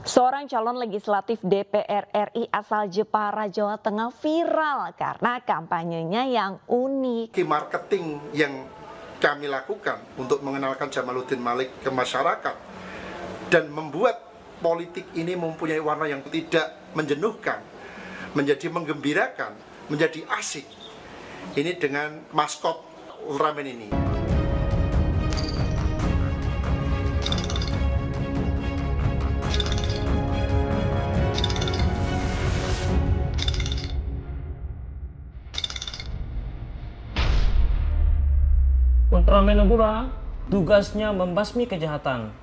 Seorang calon legislatif DPR RI asal Jepara, Jawa Tengah viral karena kampanyenya yang unik. Marketing yang kami lakukan untuk mengenalkan Jamaluddin Malik ke masyarakat dan membuat politik ini mempunyai warna yang tidak menjenuhkan, menjadi menggembirakan, menjadi asik. Ini dengan maskot Ultraman ini. Ultraman Nebula tugasnya membasmi kejahatan,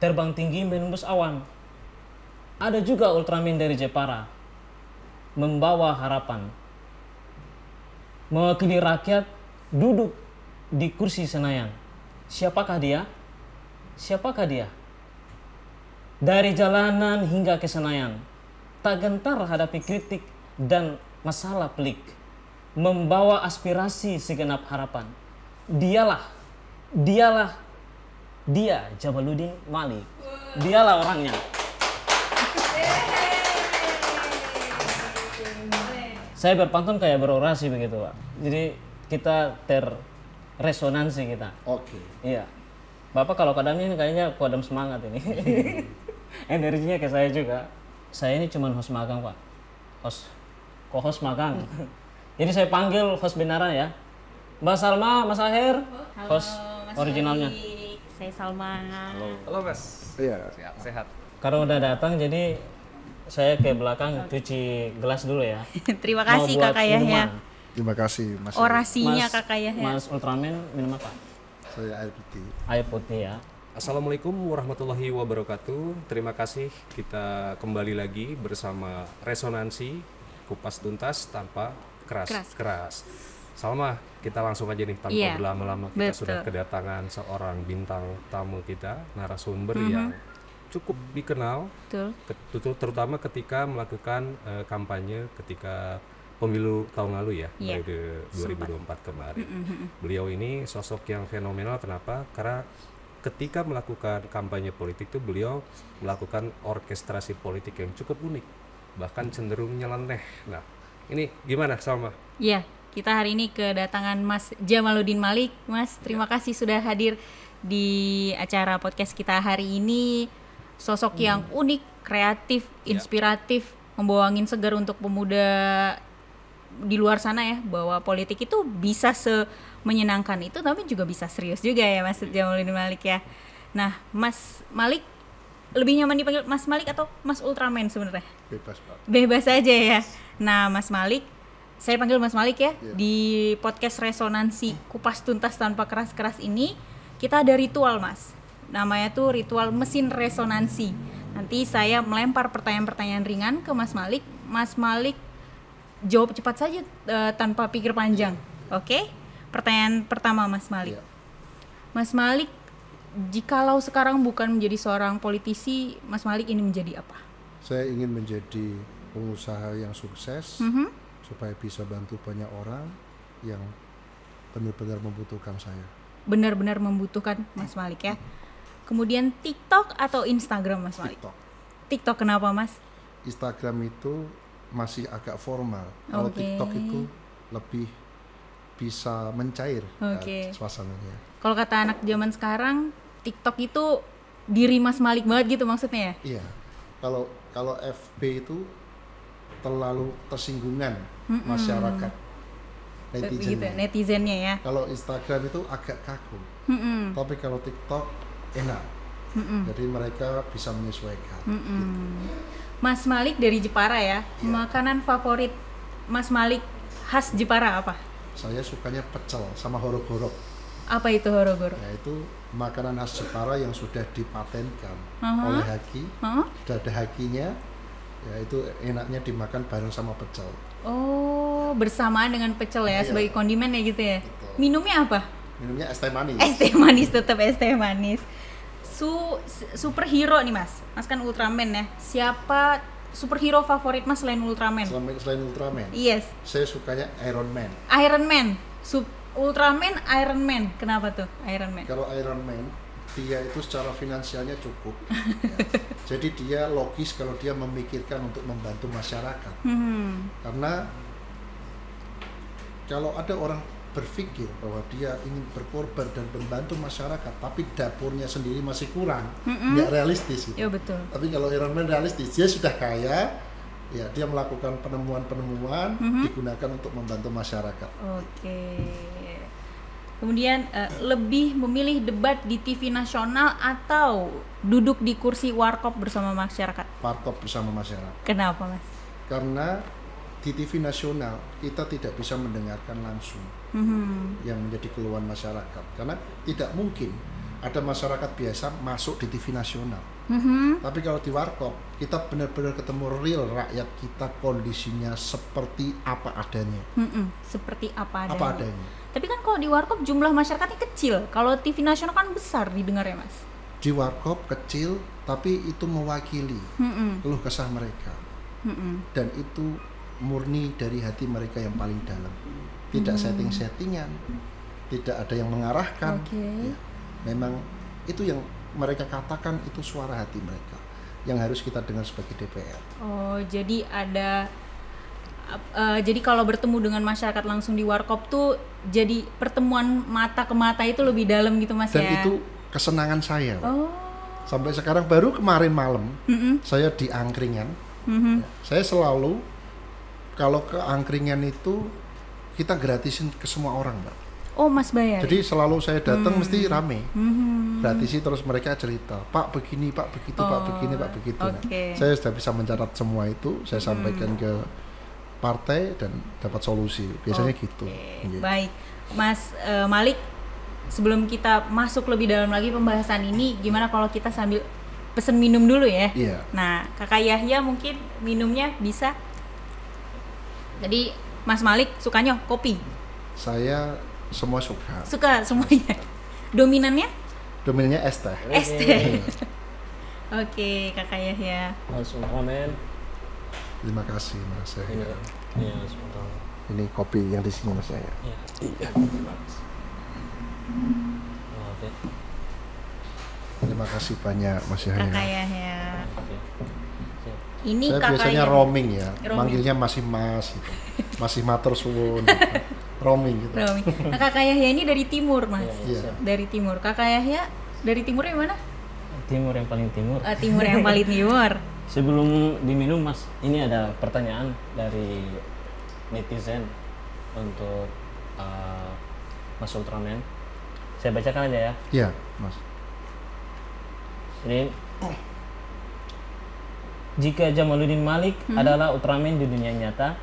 terbang tinggi menembus awan. Ada juga Ultraman dari Jepara, membawa harapan, mewakili rakyat duduk di kursi Senayan. Siapakah dia? Siapakah dia? Dari jalanan hingga ke Senayan, tak gentar hadapi kritik dan masalah pelik, membawa aspirasi segenap harapan. Dia Jamaluddin Malik. Dialah orangnya. Saya berpantun kayak berorasi begitu, Pak. Jadi kita terresonansi kita. Oke. Iya. Bapak kalau kodam ini kayaknya kodam semangat ini. Energinya ke saya juga. Saya ini cuma host magang, Pak. Co-host magang. Jadi saya panggil host benaran ya. Mbak Salma, Mas Aher, host originalnya. Saya Salma. Halo Mas. Iya. Sehat. Karena udah datang jadi saya ke belakang cuci gelas dulu ya. Terima kasih Kak Yahya. Terima kasih Mas. Orasinya Kak Yahya. Mas Ultraman minum apa? Saya air putih. Air putih ya. Assalamualaikum warahmatullahi wabarakatuh. Terima kasih kita kembali lagi bersama Resonansi Kupas Tuntas tanpa keras. Salma, kita langsung aja nih tanpa berlama-lama kita sudah kedatangan seorang bintang tamu kita, narasumber yang cukup dikenal, terutama ketika melakukan kampanye ketika pemilu tahun lalu ya, periode 2024 kemarin. Beliau ini sosok yang fenomenal. Kenapa? Karena ketika melakukan kampanye politik itu beliau melakukan orkestrasi politik yang cukup unik, bahkan cenderung nyeleneh. Nah, ini gimana Salma? Iya. Kita hari ini kedatangan Mas Jamaluddin Malik. Mas, terima kasih sudah hadir di acara podcast kita hari ini. Sosok yang unik, kreatif, inspiratif, membawa angin segar untuk pemuda di luar sana ya, bahwa politik itu bisa menyenangkan itu, tapi juga bisa serius juga ya Mas Jamaluddin Malik ya. Nah, Mas Malik, lebih nyaman dipanggil Mas Malik atau Mas Ultraman sebenarnya? Bebas Pak. Bebas aja ya. Nah, Mas Malik, saya panggil Mas Malik ya. Di podcast Resonansi Kupas Tuntas Tanpa Keras-Keras ini kita ada ritual Mas. Namanya tuh ritual mesin resonansi. Nanti saya melempar pertanyaan-pertanyaan ringan ke Mas Malik. Mas Malik jawab cepat saja tanpa pikir panjang. Oke? Pertanyaan pertama Mas Malik. Mas Malik, jikalau sekarang bukan menjadi seorang politisi, Mas Malik ini menjadi apa? Saya ingin menjadi pengusaha yang sukses. Supaya bisa bantu banyak orang yang benar-benar membutuhkan saya. Benar-benar membutuhkan Mas Malik ya. Kemudian TikTok atau Instagram Mas Malik? TikTok kenapa Mas? Instagram itu masih agak formal. Kalau TikTok itu lebih bisa mencair suasananya. Kalau kata anak zaman sekarang, TikTok itu diri Mas Malik banget gitu maksudnya ya? Iya. Kalau FB itu terlalu tersinggungan masyarakat netizennya ya. Kalau Instagram itu agak kaku, tapi kalau TikTok enak, jadi mereka bisa menyesuaikan. Gitu. Mas Malik dari Jepara ya, makanan favorit Mas Malik khas Jepara apa? Saya sukanya pecel sama horog-horog. Apa itu horog-horog? Ya, itu makanan khas Jepara yang sudah dipatenkan oleh haki, sudah ada hakinya. Ya, itu enaknya dimakan bareng sama pecel. Oh, bersamaan dengan pecel ya, sebagai kondimen ya gitu ya. Betul. Minumnya apa? Minumnya es teh manis. Es teh manis, tetap es teh manis. Superhero nih Mas. Mas kan Ultraman ya. Siapa superhero favorit Mas selain Ultraman? Selain Ultraman? Yes. Saya sukanya Iron Man. Iron Man. Ultraman, Iron Man. Kenapa tuh Iron Man? Kalau Iron Man dia itu secara finansialnya cukup. Ya. Jadi dia logis kalau dia memikirkan untuk membantu masyarakat. Karena kalau ada orang berpikir bahwa dia ingin berkorban dan membantu masyarakat, tapi dapurnya sendiri masih kurang, nggak realistis. Gitu. Ya betul. Tapi kalau Iron Man realistis, dia sudah kaya, ya dia melakukan penemuan-penemuan digunakan untuk membantu masyarakat. Oke. Kemudian lebih memilih debat di TV nasional atau duduk di kursi warkop bersama masyarakat? Warkop bersama masyarakat. Kenapa, Mas? Karena di TV nasional kita tidak bisa mendengarkan langsung yang menjadi keluhan masyarakat. Karena tidak mungkin ada masyarakat biasa masuk di TV nasional. Tapi kalau di warkop kita benar-benar ketemu real rakyat kita, kondisinya seperti apa adanya. Seperti apa adanya. Apa adanya. Tapi kan kalau di warkop jumlah masyarakatnya kecil, kalau TV nasional kan besar didengar ya, Mas? Di warkop kecil, tapi itu mewakili keluh kesah mereka. Dan itu murni dari hati mereka yang paling dalam. Tidak setting-settingan, tidak ada yang mengarahkan. Ya, memang itu yang mereka katakan, itu suara hati mereka yang harus kita dengar sebagai DPR. Oh, jadi ada jadi kalau bertemu dengan masyarakat langsung di warkop tuh jadi pertemuan mata ke mata itu lebih dalam gitu, Mas. Dan ya? itu kesenangan saya. Sampai sekarang, baru kemarin malam saya di angkringan. Saya selalu kalau ke angkringan itu kita gratisin ke semua orang, Mbak. Oh, Mas bayar? Jadi selalu saya datang mesti rame. Gratisi, terus mereka cerita, Pak begini, Pak begitu, Pak begini, Pak begitu. Nah, saya sudah bisa mencatat semua itu, saya sampaikan ke partai dan dapat solusi. Biasanya gitu. Baik, Mas Malik, sebelum kita masuk lebih dalam lagi pembahasan ini, gimana kalau kita sambil pesen minum dulu ya? Iya. Nah, Kakak Yahya mungkin minumnya bisa. Jadi Mas Malik sukanya kopi? Saya semua suka. Suka semuanya. Dominannya? Dominannya es teh. Es teh. Oke, Kakak Yahya. Langsung ramen. Terima kasih, Mas. Ini sebentar. Ini kopi yang di sini, Mas. Saya. Iya. Terima kasih banyak, Mas Yahya. Kakak Yahya. Ini saya kakak biasanya Yahya. roaming ya, manggilnya masih Mas gitu. Masih matur suwun gitu. Roaming gitu. Nah, Kakak Yahya ini dari timur, Mas. Iya. Dari timur. Kakak Yahya dari timur yang mana? Timur yang paling timur. Timur yang paling timur. Sebelum diminum, Mas, ini ada pertanyaan dari netizen untuk Mas Ultraman. Saya bacakan aja ya. Iya, Mas. Ini, jika Jamaluddin Malik adalah Ultraman di dunia nyata,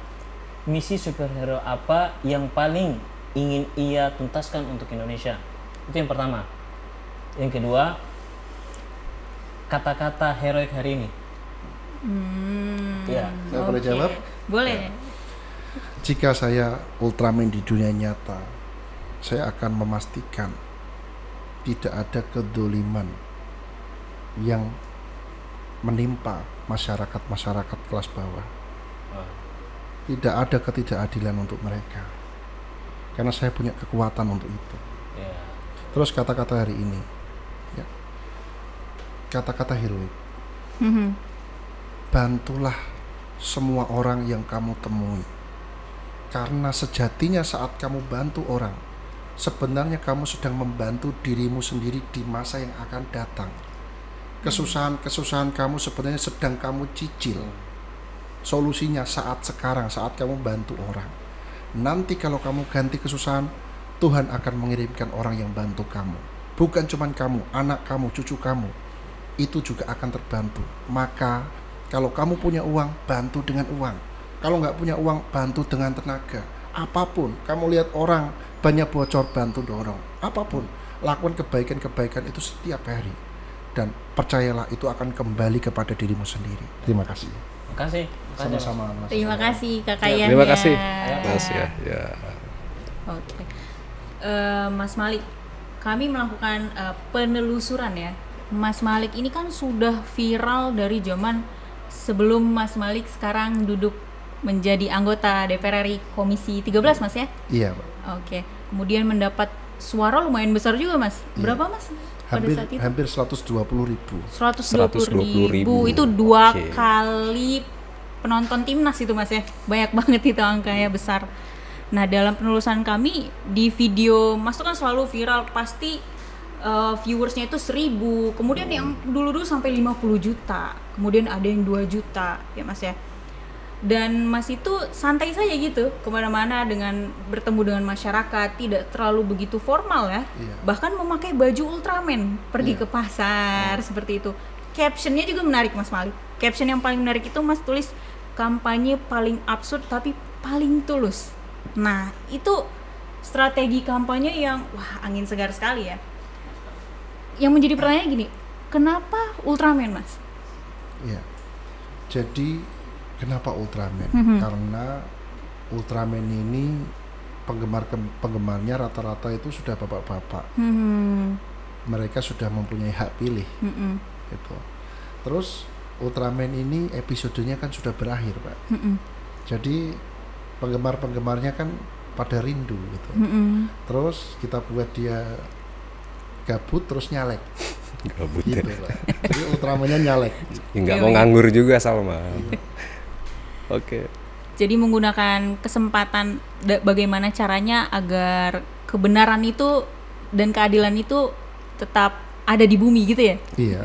misi superhero apa yang paling ingin ia tuntaskan untuk Indonesia? Itu yang pertama. Yang kedua, kata-kata heroik hari ini. Ya, Saya boleh jawab? Boleh. Jika saya Ultraman di dunia nyata, saya akan memastikan tidak ada kedoliman yang menimpa masyarakat kelas bawah. Tidak ada ketidakadilan untuk mereka, karena saya punya kekuatan untuk itu. Terus kata-kata hari ini, ya, kata-kata heroik. Bantulah semua orang yang kamu temui, karena sejatinya saat kamu bantu orang, sebenarnya kamu sedang membantu dirimu sendiri di masa yang akan datang. Kesusahan-kesusahan kamu sebenarnya sedang kamu cicil. Solusinya saat sekarang, saat kamu bantu orang. Nanti kalau kamu ganti kesusahan, Tuhan akan mengirimkan orang yang bantu kamu. Bukan cuma kamu, anak kamu, cucu kamu, itu juga akan terbantu. Maka kalau kamu punya uang, bantu dengan uang. Kalau nggak punya uang, bantu dengan tenaga. Apapun, kamu lihat orang banyak bocor, bantu dorong. Apapun, lakukan kebaikan-kebaikan itu setiap hari. Dan percayalah, itu akan kembali kepada dirimu sendiri. Terima kasih. Terima kasih. Sama-sama, Mas. Terima kasih, Kakak Yahya. Terima kasih, Mas ya. Oke. Mas Malik, kami melakukan penelusuran ya. Mas Malik ini kan sudah viral dari zaman sebelum Mas Malik sekarang duduk menjadi anggota DPR RI Komisi 13, Mas ya? Iya, Pak. Oke. Kemudian mendapat suara lumayan besar juga, Mas. Iya. Berapa, Mas? hampir 120.000. 120.000 itu 2 kali penonton timnas itu Mas ya. Banyak banget itu angkanya, besar. Nah, dalam penelusuran kami di video Mas itu kan selalu viral, pasti viewersnya itu 1.000, kemudian yang dulu sampai 50 juta, kemudian ada yang 2 juta ya Mas ya. Dan Mas itu santai saja gitu kemana-mana dengan bertemu dengan masyarakat, tidak terlalu begitu formal ya. Bahkan memakai baju Ultraman pergi ke pasar seperti itu. Captionnya juga menarik Mas Malik. Caption yang paling menarik itu Mas tulis kampanye paling absurd tapi paling tulus. Nah, itu strategi kampanye yang wah, angin segar sekali ya. Yang menjadi pertanyaan gini, kenapa Ultraman Mas? Iya. Jadi kenapa Ultraman? Karena Ultraman ini penggemarnya rata-rata itu sudah bapak-bapak. Mereka sudah mempunyai hak pilih. Gitu. Terus Ultraman ini episodenya kan sudah berakhir, Pak. Jadi penggemar-penggemarnya kan pada rindu gitu. Terus kita buat dia gabut terus nyalek. Gabut gitu, Pak. Jadi Ultramannya nyalek. Nggak mau nganggur juga Salma. Oke. Jadi menggunakan kesempatan bagaimana caranya agar kebenaran itu dan keadilan itu tetap ada di bumi gitu ya? Iya.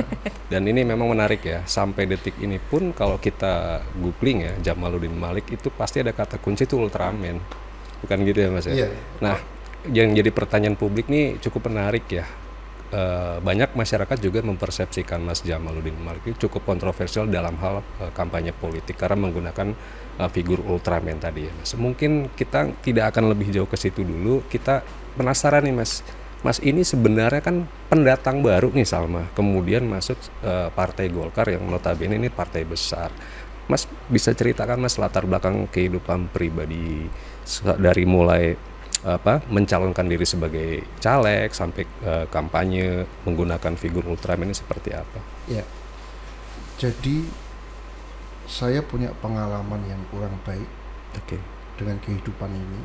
Dan ini memang menarik ya, sampai detik ini pun kalau kita googling ya Jamaluddin Malik itu pasti ada kata kunci itu Ultraman. Bukan gitu ya Mas ya? Iya. Nah, yang jadi pertanyaan publik nih cukup menarik ya. Banyak masyarakat juga mempersepsikan Mas Jamaluddin Malik itu cukup kontroversial dalam hal kampanye politik karena menggunakan figur Ultraman tadi ya Mas. Mungkin kita tidak akan lebih jauh ke situ dulu. Kita penasaran nih Mas. Mas ini sebenarnya kan pendatang baru nih Salma. Kemudian masuk Partai Golkar yang notabene ini partai besar. Mas bisa ceritakan Mas latar belakang kehidupan pribadi dari mulai mencalonkan diri sebagai caleg sampai kampanye menggunakan figur Ultraman ini seperti apa? Ya, jadi saya punya pengalaman yang kurang baik dengan kehidupan ini,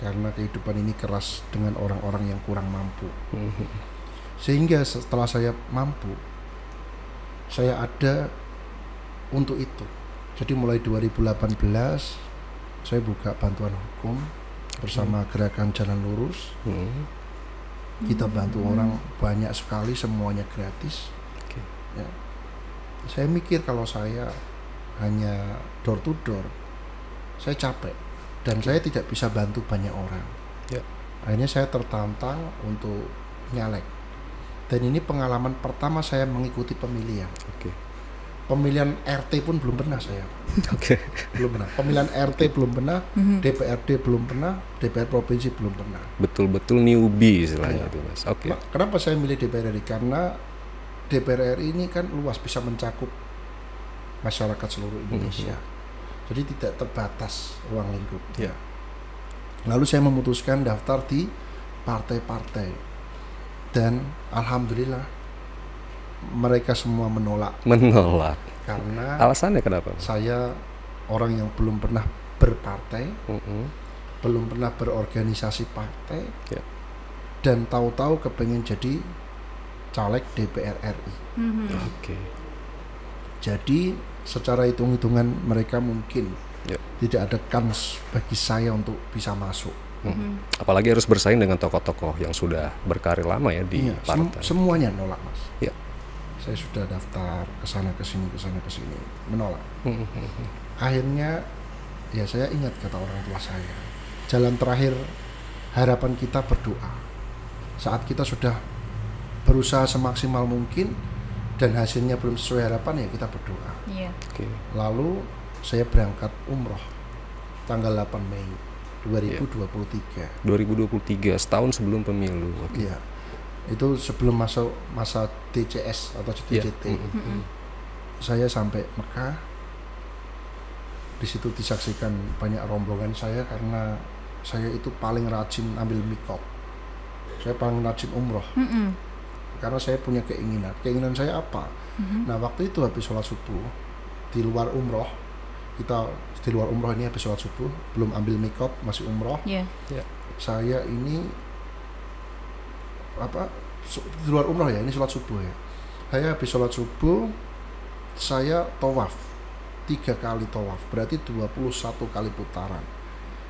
karena kehidupan ini keras dengan orang-orang yang kurang mampu. Sehingga setelah saya mampu, saya ada untuk itu. Jadi mulai 2018 saya buka bantuan hukum bersama Gerakan Jalan Lurus. Kita bantu orang banyak sekali, semuanya gratis. Ya. Saya mikir kalau saya hanya door to door, saya capek dan saya tidak bisa bantu banyak orang. Akhirnya saya tertantang untuk nyalek. Dan ini pengalaman pertama saya mengikuti pemilihan. Pemilihan RT pun belum pernah saya. Belum pernah. Pemilihan RT belum pernah, DPRD belum pernah, DPR provinsi belum pernah. Betul-betul newbie istilahnya itu Mas. Kenapa saya milih DPR RI? Karena DPR RI ini kan luas, bisa mencakup masyarakat seluruh Indonesia. Jadi tidak terbatas ruang lingkup. Lalu saya memutuskan daftar di partai-partai. Dan alhamdulillah mereka semua menolak. Karena alasannya kenapa? Saya orang yang belum pernah berpartai, belum pernah berorganisasi partai, dan tahu-tahu kepengen jadi caleg DPR RI. Jadi secara hitung-hitungan mereka mungkin tidak ada kans bagi saya untuk bisa masuk. Apalagi harus bersaing dengan tokoh-tokoh yang sudah berkarir lama ya di partai. Semuanya nolak Mas. Saya sudah daftar kesana kesini menolak. Akhirnya ya saya ingat kata orang tua saya, jalan terakhir harapan kita berdoa. Saat kita sudah berusaha semaksimal mungkin dan hasilnya belum sesuai harapan, ya kita berdoa. Lalu saya berangkat umroh tanggal 8 Mei 2023. 2023, setahun sebelum pemilu. Iya. Itu sebelum masuk masa DCS atau DJT. Saya sampai Mekah. Di situ disaksikan banyak rombongan saya karena saya itu paling rajin ambil mikot. Saya paling rajin umroh. Karena saya punya keinginan. Keinginan saya apa? Nah, waktu itu habis sholat subuh di luar umroh, kita di luar umroh ini habis sholat subuh, belum ambil mikot, masih umroh. Saya ini di luar umroh ya, ini sholat subuh ya. Saya habis sholat subuh, saya tawaf 3 kali tawaf, berarti 21 kali putaran.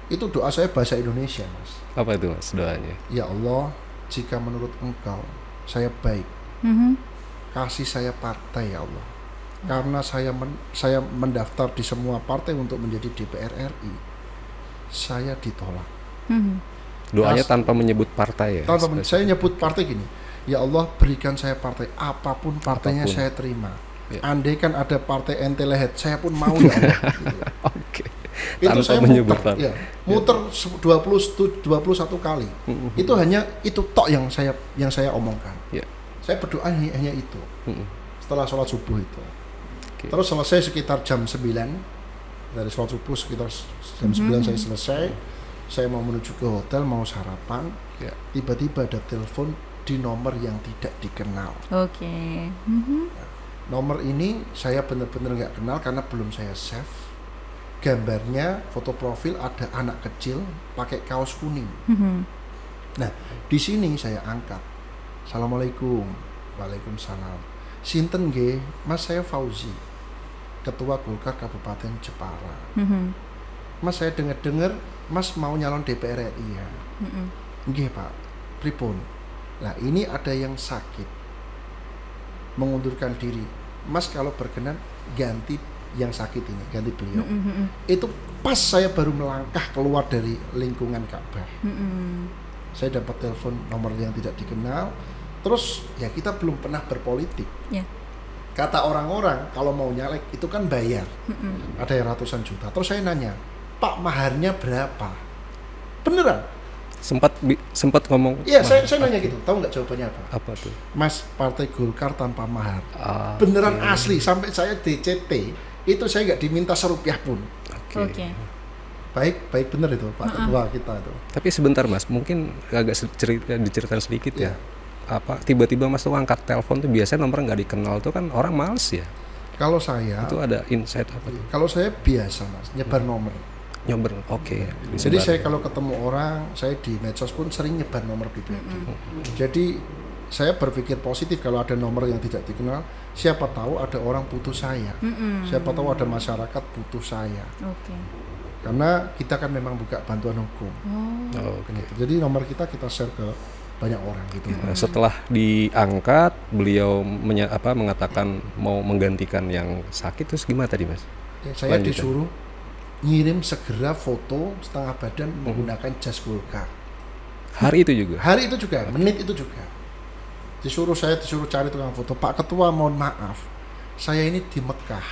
Itu doa saya bahasa Indonesia, Mas. Apa itu, Mas, doanya? Ya Allah, jika menurut Engkau saya baik, kasih saya partai ya Allah. Karena saya mendaftar di semua partai untuk menjadi DPR RI, saya ditolak. Doanya tanpa menyebut partai ya? Saya nyebut partai gini, ya Allah berikan saya partai, apapun partainya saya terima. Ya. Andai kan ada partai ente lehet, saya pun mau ya Allah. Gitu. Oke. Itu Tanpa saya menyebut muter 21 kali. Itu hanya itu tok yang saya omongkan. Ya. Saya berdoa hanya itu. Setelah sholat subuh itu. Okay. Terus selesai sekitar jam 9. Dari sholat subuh sekitar jam 9 saya selesai. Saya mau menuju ke hotel, mau sarapan. Ya. Tiba-tiba ada telepon di nomor yang tidak dikenal. Oke. Nomor ini saya benar-benar nggak kenal karena belum saya save. Gambarnya foto profil ada anak kecil pakai kaos kuning. Nah, di sini saya angkat. Assalamualaikum. Waalaikumsalam. Sinten nggih? Mas, saya Fauzi, Ketua Golkar Kabupaten Jepara. Mas, saya dengar Mas mau nyalon DPR RI ya? Nggih Pak. Pripun? Nah, ini ada yang sakit, mengundurkan diri. Mas kalau berkenan ganti yang sakit ini, ganti beliau. Itu pas saya baru melangkah keluar dari lingkungan Ka'bah. Saya dapat telepon nomor yang tidak dikenal. Terus ya kita belum pernah berpolitik. Kata orang-orang kalau mau nyalek itu kan bayar. Ada yang ratusan juta. Terus saya nanya, Pak, maharnya berapa? Beneran? Sempat ngomong. Iya, saya nanya gitu. Tahu nggak jawabannya apa? Apa tuh? Mas, partai Golkar tanpa mahar. Beneran asli. Sampai saya DCT itu saya nggak diminta serupiah pun. Oke. Baik bener itu Pak Ketua kita itu. Tapi sebentar Mas, mungkin agak diceritain sedikit ya. Apa tiba-tiba Mas tuh angkat telepon tuh biasanya nomor nggak dikenal tuh kan orang males ya. Kalau saya itu ada insight apa tuh? Kalau saya biasa Mas, nyebar nomor. Oke. Jadi saya kalau ketemu orang, saya di medsos pun sering nyebar nomor pribadi. Jadi saya berpikir positif kalau ada nomor yang tidak dikenal, siapa tahu ada orang butuh saya. Siapa tahu ada masyarakat butuh saya. Karena kita kan memang buka bantuan hukum. Jadi nomor kita share ke banyak orang gitu. Setelah diangkat, beliau mengatakan mau menggantikan yang sakit, terus gimana tadi Mas? Saya disuruh ngirim segera foto setengah badan menggunakan jas Golkar. Hari itu juga? Hari itu juga, menit itu juga. Disuruh cari tukang foto. Pak Ketua, mohon maaf, saya ini di Mekah.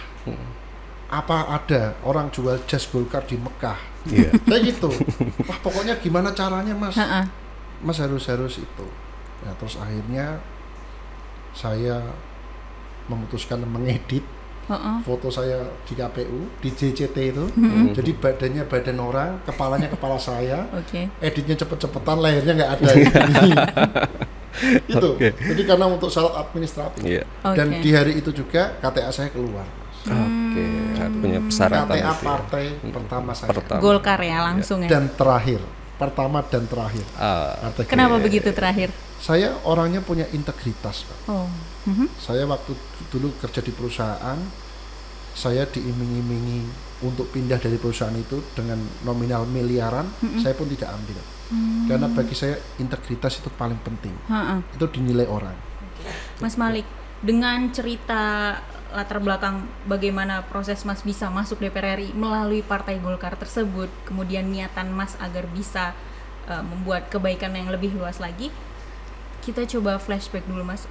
Apa ada orang jual jas Golkar di Mekah? Kayak gitu. Wah, pokoknya gimana caranya Mas? Mas harus itu. Ya, terus akhirnya saya memutuskan mengedit foto saya di KPU, di JCT itu. Jadi badannya badan orang, kepalanya kepala saya. Editnya cepet-cepetan, layarnya nggak ada. Itu. Jadi karena untuk syarat administratif. Dan di hari itu juga KTA saya keluar. Punya persyaratan KTA partai pertama saya. Golkar ya langsung ya. Dan terakhir. Pertama dan terakhir. Kenapa begitu terakhir? Saya orangnya punya integritas, Pak. Saya waktu dulu kerja di perusahaan, saya diiming-imingi untuk pindah dari perusahaan itu dengan nominal miliaran, saya pun tidak ambil. Karena bagi saya integritas itu paling penting. Itu dinilai orang. Mas Malik, dengan cerita latar belakang bagaimana proses Mas bisa masuk DPR RI melalui Partai Golkar tersebut, kemudian niatan Mas agar bisa membuat kebaikan yang lebih luas lagi, kita coba flashback dulu Mas.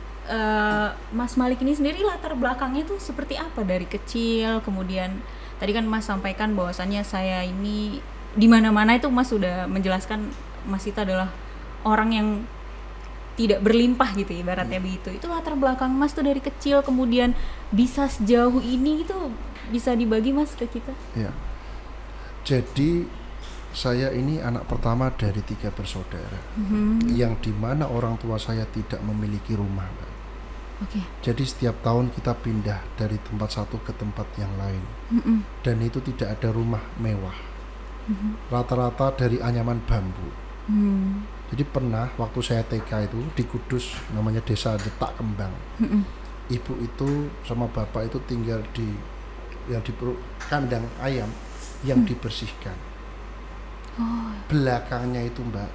Mas Malik ini sendiri latar belakangnya tuh seperti apa dari kecil, kemudian tadi kan Mas sampaikan bahwasannya saya ini di mana-mana itu Mas sudah menjelaskan Mas itu adalah orang yang tidak berlimpah gitu ibaratnya begitu. Itu latar belakang Mas tuh dari kecil kemudian bisa sejauh ini gitu, bisa dibagi Mas ke kita? Ya. Jadi saya ini anak pertama dari 3 bersaudara, yang dimana orang tua saya tidak memiliki rumah. Jadi setiap tahun kita pindah dari tempat satu ke tempat yang lain, dan itu tidak ada rumah mewah. Rata-rata dari anyaman bambu. Jadi pernah waktu saya TK itu di Kudus, namanya desa Detak Kembang. Ibu itu sama bapak itu tinggal di kandang ayam yang dibersihkan. Belakangnya itu Mbak,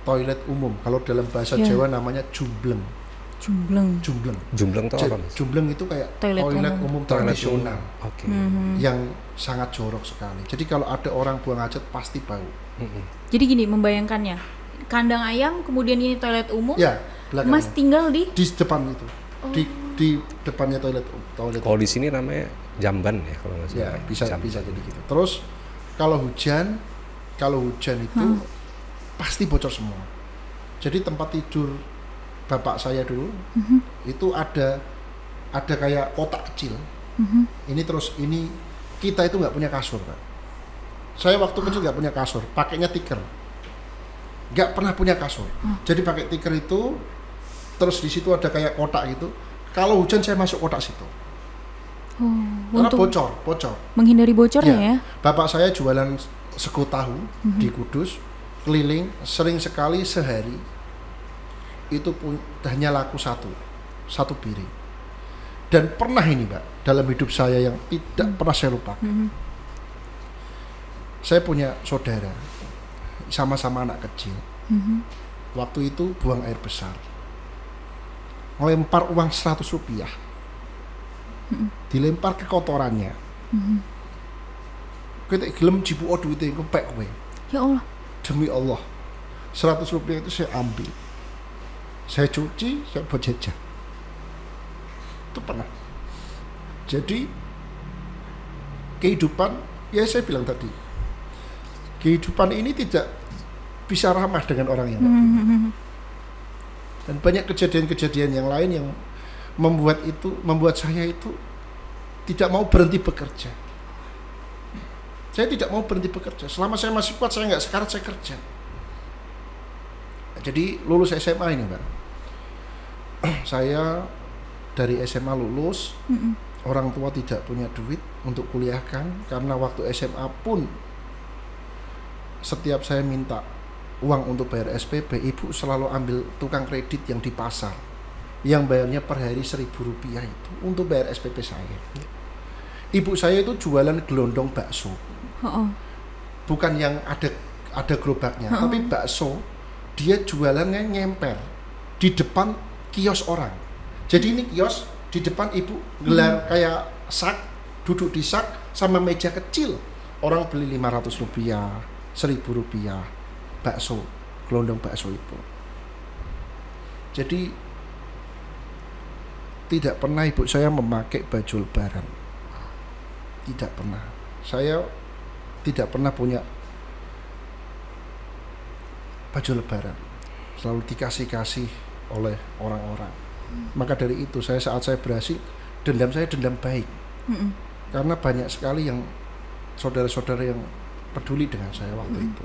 toilet umum. Kalau dalam bahasa Jawa namanya jumbleng. Jumbleng itu apa? Jumbleng itu kayak toilet umum tradisional. Oke. Yang sangat jorok sekali. Jadi kalau ada orang buang hajat pasti bau. Jadi gini membayangkannya, kandang ayam kemudian ini toilet umum. Ya, belakangnya. Mas tinggal di depan itu. Di depannya toilet. Kalau di sini namanya jamban ya kalau nggak salah. Ya, bisa jadi gitu. Terus kalau hujan itu pasti bocor semua. Jadi tempat tidur bapak saya dulu itu ada kayak kotak kecil. Ini kita itu nggak punya kasur, Pak. Saya waktu kecil nggak punya kasur, pakainya tikar. Nggak pernah punya kasur. Jadi pakai tikar itu, terus di situ ada kayak kotak gitu. Kalau hujan saya masuk kotak situ. Karena bocor. Menghindari bocornya ya. Bapak saya jualan sego tahu di Kudus, keliling, sering sekali sehari itu hanya laku satu piring. Dan pernah ini Mbak, dalam hidup saya yang tidak pernah saya lupakan. Saya punya saudara, sama-sama anak kecil. Waktu itu buang air besar, melempar uang 100 rupiah, dilempar ke kotorannya. Kita gelem jipu duitnya kepek kowe. Ya Allah. Demi Allah, 100 rupiah itu saya ambil, saya cuci, saya buat jajan. Itu pernah. Jadi kehidupan, ya saya bilang tadi, kehidupan ini tidak bisa ramah dengan orang yang dan banyak kejadian-kejadian yang lain yang membuat saya itu tidak mau berhenti bekerja. Saya tidak mau berhenti bekerja. Selama saya masih kuat, saya nggak sekarat, saya kerja. Jadi lulus SMA ini Mbak, saya dari SMA lulus, orang tua tidak punya duit untuk kuliahkan, karena waktu SMA pun setiap saya minta uang untuk bayar SPP, ibu selalu ambil tukang kredit yang di pasar, yang bayarnya per hari 1.000 rupiah itu untuk bayar SPP saya. Ibu saya itu jualan gelondong bakso, bukan yang ada gerobaknya, tapi bakso. Dia jualannya nyemper di depan kios orang. Jadi ini kios, di depan ibu gelar kayak sak, duduk di sak sama meja kecil. Orang beli 500 rupiah, 1.000 rupiah, bakso, gelondong bakso itu. Jadi tidak pernah ibu saya memakai baju lebaran. Tidak pernah. Saya tidak pernah punya baju lebaran, selalu dikasih oleh orang-orang. Maka dari itu saat saya berhasil, dendam saya dendam baik, karena banyak sekali yang saudara-saudara yang peduli dengan saya waktu itu.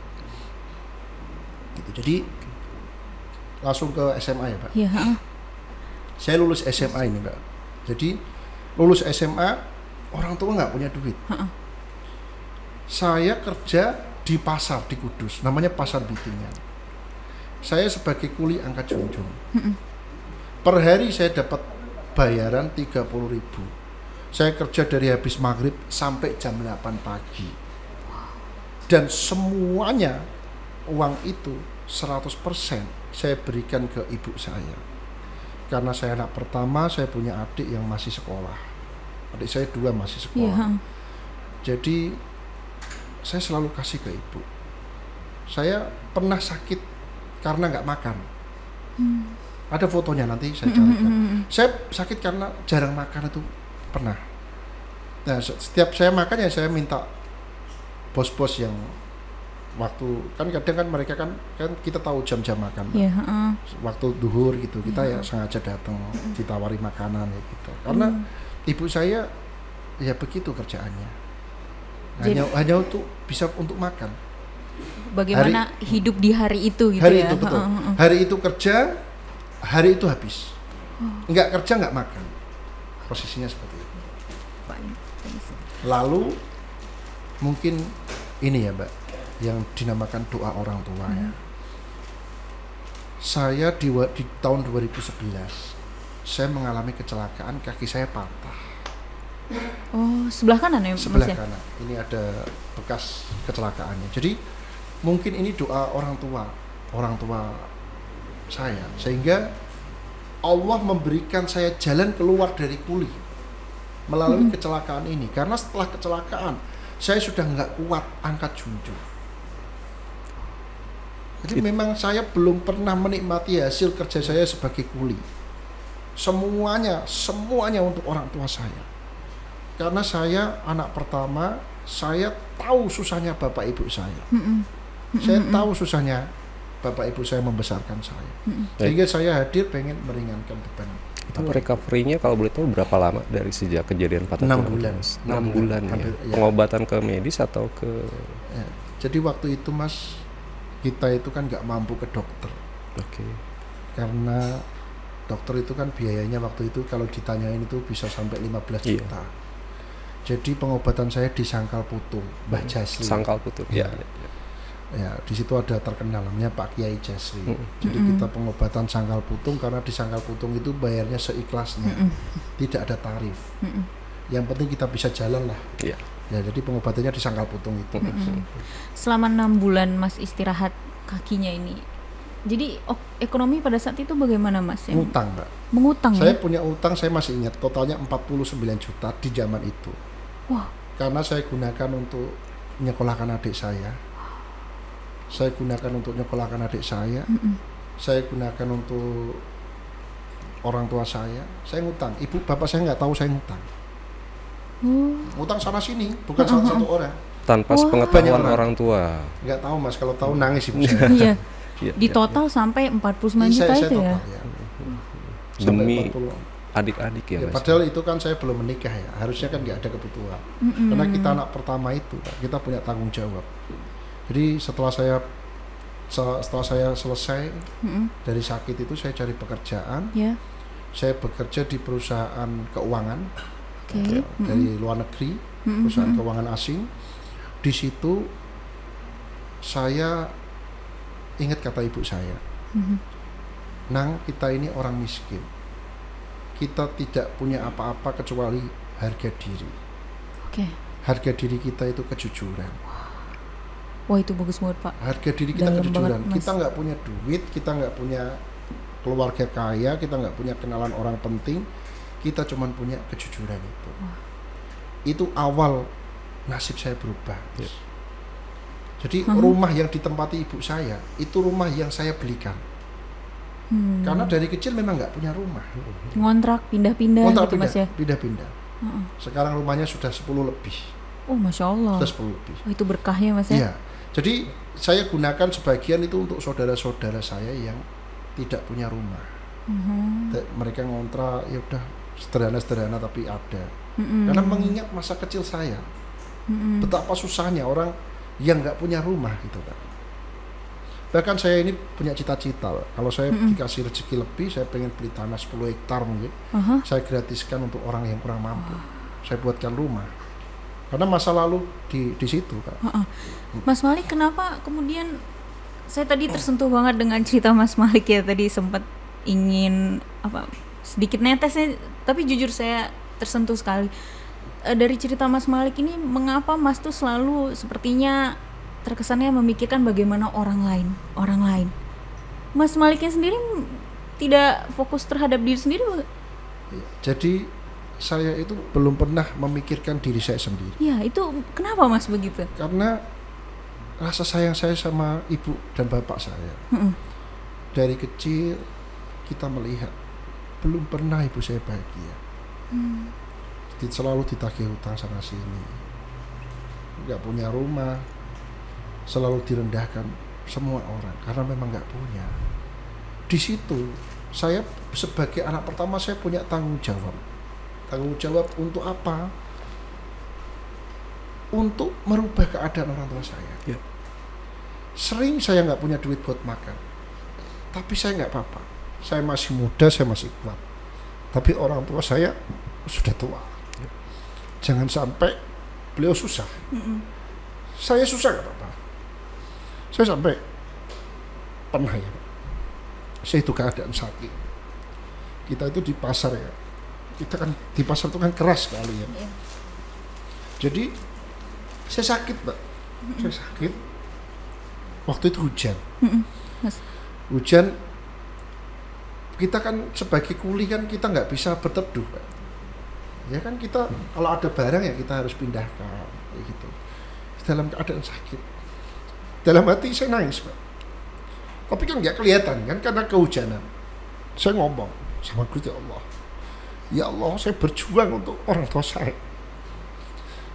Gitu. Jadi langsung ke SMA ya Pak. Saya lulus SMA ini Mbak. Jadi lulus SMA, orang tua nggak punya duit. Saya kerja di pasar di Kudus, namanya Pasar Bitingan. Saya sebagai kuli angkat junjung. Per hari saya dapat bayaran 30.000. Saya kerja dari habis maghrib sampai jam 8 pagi. Dan semuanya uang itu 100% saya berikan ke ibu saya. Karena saya anak pertama, saya punya adik yang masih sekolah. Adik saya 2 masih sekolah. Jadi saya selalu kasih ke ibu. Saya pernah sakit karena nggak makan. Ada fotonya, nanti saya carikan. Saya sakit karena jarang makan, itu pernah. Nah, setiap saya makan ya saya minta bos-bos yang waktu, kan kadang kan mereka kan kita tahu jam-jam makan. Waktu duhur gitu, kita ya sengaja datang ditawari makanan ya gitu. Karena ibu saya ya begitu kerjaannya. Hanya untuk bisa untuk makan. Bagaimana hidup di hari itu gitu hari ya. Itu betul. Hari itu kerja, hari itu habis. Enggak kerja enggak makan. Posisinya seperti itu. Lalu mungkin ini ya Mbak, yang dinamakan doa orang tua ya. Saya di tahun 2011 saya mengalami kecelakaan, kaki saya patah. Oh, sebelah kanan ya, Sebelah Mas ya? kanan. Ini ada bekas kecelakaannya. Jadi mungkin ini doa orang tua saya, sehingga Allah memberikan saya jalan keluar dari kuli melalui kecelakaan ini. Karena setelah kecelakaan saya sudah nggak kuat angkat junjung. Jadi memang saya belum pernah menikmati hasil kerja saya sebagai kuli. Semuanya untuk orang tua saya. Karena saya anak pertama, saya tahu susahnya bapak ibu saya. Saya tahu susahnya bapak ibu saya membesarkan saya. Sehingga saya hadir pengen meringankan beban. Itu recovery-nya kalau boleh tahu berapa lama dari sejak kejadian patah 6 tulang? bulan. 6 bulan ya. Hampir, ya. Pengobatan ke medis atau ke Ya. Jadi waktu itu Mas, kita itu kan nggak mampu ke dokter. Oke. Karena dokter itu kan biayanya waktu itu kalau ditanyain itu bisa sampai 15 Iya. juta. Jadi pengobatan saya di Sangkal Putung, Mbah Jasli. Sangkal Putung. Ya. Ya. Ya, di situ ada terkenal namanya Pak Kiai Jasli. Jadi kita pengobatan Sangkal Putung, karena di Sangkal Putung itu bayarnya seikhlasnya, tidak ada tarif. Yang penting kita bisa jalan lah. Iya. Ya, jadi pengobatannya di Sangkal Putung itu. Selama 6 bulan Mas istirahat kakinya ini, jadi ekonomi pada saat itu bagaimana Mas? Ngutang, Mbak. Mengutang Saya ya? punya utang, saya masih ingat totalnya 49 juta di zaman itu. Wah. Karena saya gunakan untuk menyekolahkan adik saya. Saya gunakan untuk menyekolahkan adik saya. Saya gunakan untuk orang tua saya. Saya ngutang. Ibu bapak saya nggak tahu saya ngutang. Ngutang sana sini, bukan satu orang. Tanpa sepengetahuan orang tua. Nggak tahu Mas, kalau tahu nangis ibu saya. Iya. Iya, Di iya, total sampai 49 juta saya itu ya? total, ya. Demi Sampai 40. adik-adik ya, Ya, Mas. padahal itu kan saya belum menikah ya, harusnya kan nggak ada kebutuhan. Karena kita anak pertama itu, Pak, kita punya tanggung jawab. Jadi setelah saya selesai dari sakit itu, saya cari pekerjaan. Ya. Saya bekerja di perusahaan keuangan Oke. dari luar negeri, perusahaan keuangan asing. Di situ saya ingat kata ibu saya, Nang, kita ini orang miskin. Kita tidak punya apa-apa kecuali harga diri. Oke. Harga diri kita itu kejujuran. Wah, itu bagus banget Pak. Harga diri kita Dalam kejujuran. banget, Mas. Kita nggak punya duit, kita nggak punya keluarga kaya, kita nggak punya kenalan orang penting. Kita cuma punya kejujuran itu. Itu awal nasib saya berubah. Jadi rumah yang ditempati ibu saya, itu rumah yang saya belikan. Karena dari kecil memang nggak punya rumah. Ngontrak, pindah-pindah gitu Mas ya? Pindah-pindah. Sekarang rumahnya sudah 10 lebih. Oh, Masya Allah. Sudah 10 lebih. Oh, itu berkahnya Mas ya? Iya. Jadi saya gunakan sebagian itu untuk saudara-saudara saya yang tidak punya rumah. Mereka ngontrak, ya udah sederhana-sederhana tapi ada. Karena mengingat masa kecil saya, betapa susahnya orang yang nggak punya rumah gitu kan. Bahkan saya ini punya cita-cita, kalau saya dikasih rezeki lebih, saya pengen beli tanah 10 hektar mungkin, saya gratiskan untuk orang yang kurang mampu. Saya buatkan rumah. Karena masa lalu di situ kan. Mas Malik, kenapa kemudian saya tadi tersentuh banget dengan cerita Mas Malik ya, tadi sempat ingin sedikit netesnya, tapi jujur saya tersentuh sekali dari cerita Mas Malik ini. Mengapa Mas tuh selalu sepertinya terkesannya memikirkan bagaimana orang lain. Mas Maliknya sendiri tidak fokus terhadap diri sendiri. Jadi saya itu belum pernah memikirkan diri saya sendiri. Ya, itu kenapa Mas begitu? Karena rasa sayang saya sama ibu dan bapak saya. Dari kecil kita melihat belum pernah ibu saya bahagia. Selalu ditagih hutang sana sini, nggak punya rumah, selalu direndahkan semua orang karena memang nggak punya. Di situ saya sebagai anak pertama, saya punya tanggung jawab. Tanggung jawab untuk apa? Untuk merubah keadaan orang tua saya. Sering saya nggak punya duit buat makan, tapi saya nggak apa-apa. Saya masih muda, saya masih kuat. Tapi orang tua saya sudah tua. Jangan sampai beliau susah. Saya susah nggak apa-apa. Saya sampai pernah ya, saya itu keadaan sakit. Kita itu di pasar ya, kita kan di pasar itu kan keras sekali ya. Jadi saya sakit Mbak, saya sakit. Waktu itu hujan. Hujan, kita kan sebagai kuli kan kita nggak bisa berteduh Mbak. Ya kan kita kalau ada barang ya kita harus pindahkan kayak gitu. Dalam keadaan sakit, dalam hati saya nangis Pak. Tapi kan nggak kelihatan kan karena kehujanan. Saya ngomong sama Gusti Allah, ya Allah, saya berjuang untuk orang tua saya.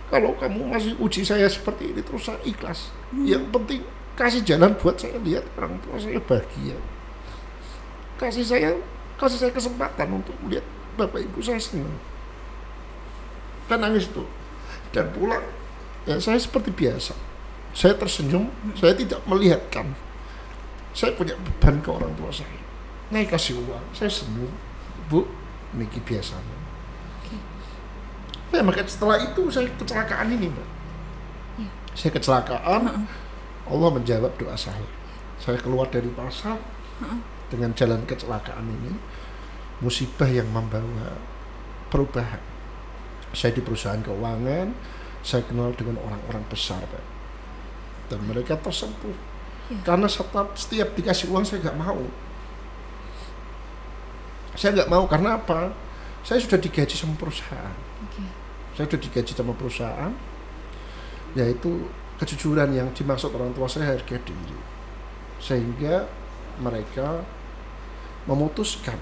Kalau kamu masih uji saya seperti ini terus, saya ikhlas. Yang penting kasih jalan buat saya lihat orang tua saya bahagia. Kasih saya kesempatan untuk melihat bapak ibu saya senang. Dan nangis itu. Dan pulang, ya saya seperti biasa. Saya tersenyum, saya tidak melihatkan. Saya punya beban ke orang tua saya. Nah, kasih uang, saya senyum. Bu, niki biasanya. Ya, maka setelah itu saya kecelakaan ini, Mbak. Saya kecelakaan, Allah menjawab doa saya. Saya keluar dari pasar dengan jalan kecelakaan ini, musibah yang membawa perubahan. Saya di perusahaan keuangan, saya kenal dengan orang-orang besar, Pak. Dan mereka tersentuh. Karena setiap dikasih uang saya nggak mau. Saya nggak mau karena apa? Saya sudah digaji sama perusahaan. Saya sudah digaji sama perusahaan, yaitu kejujuran yang dimaksud orang tua saya, harga diri. Sehingga mereka memutuskan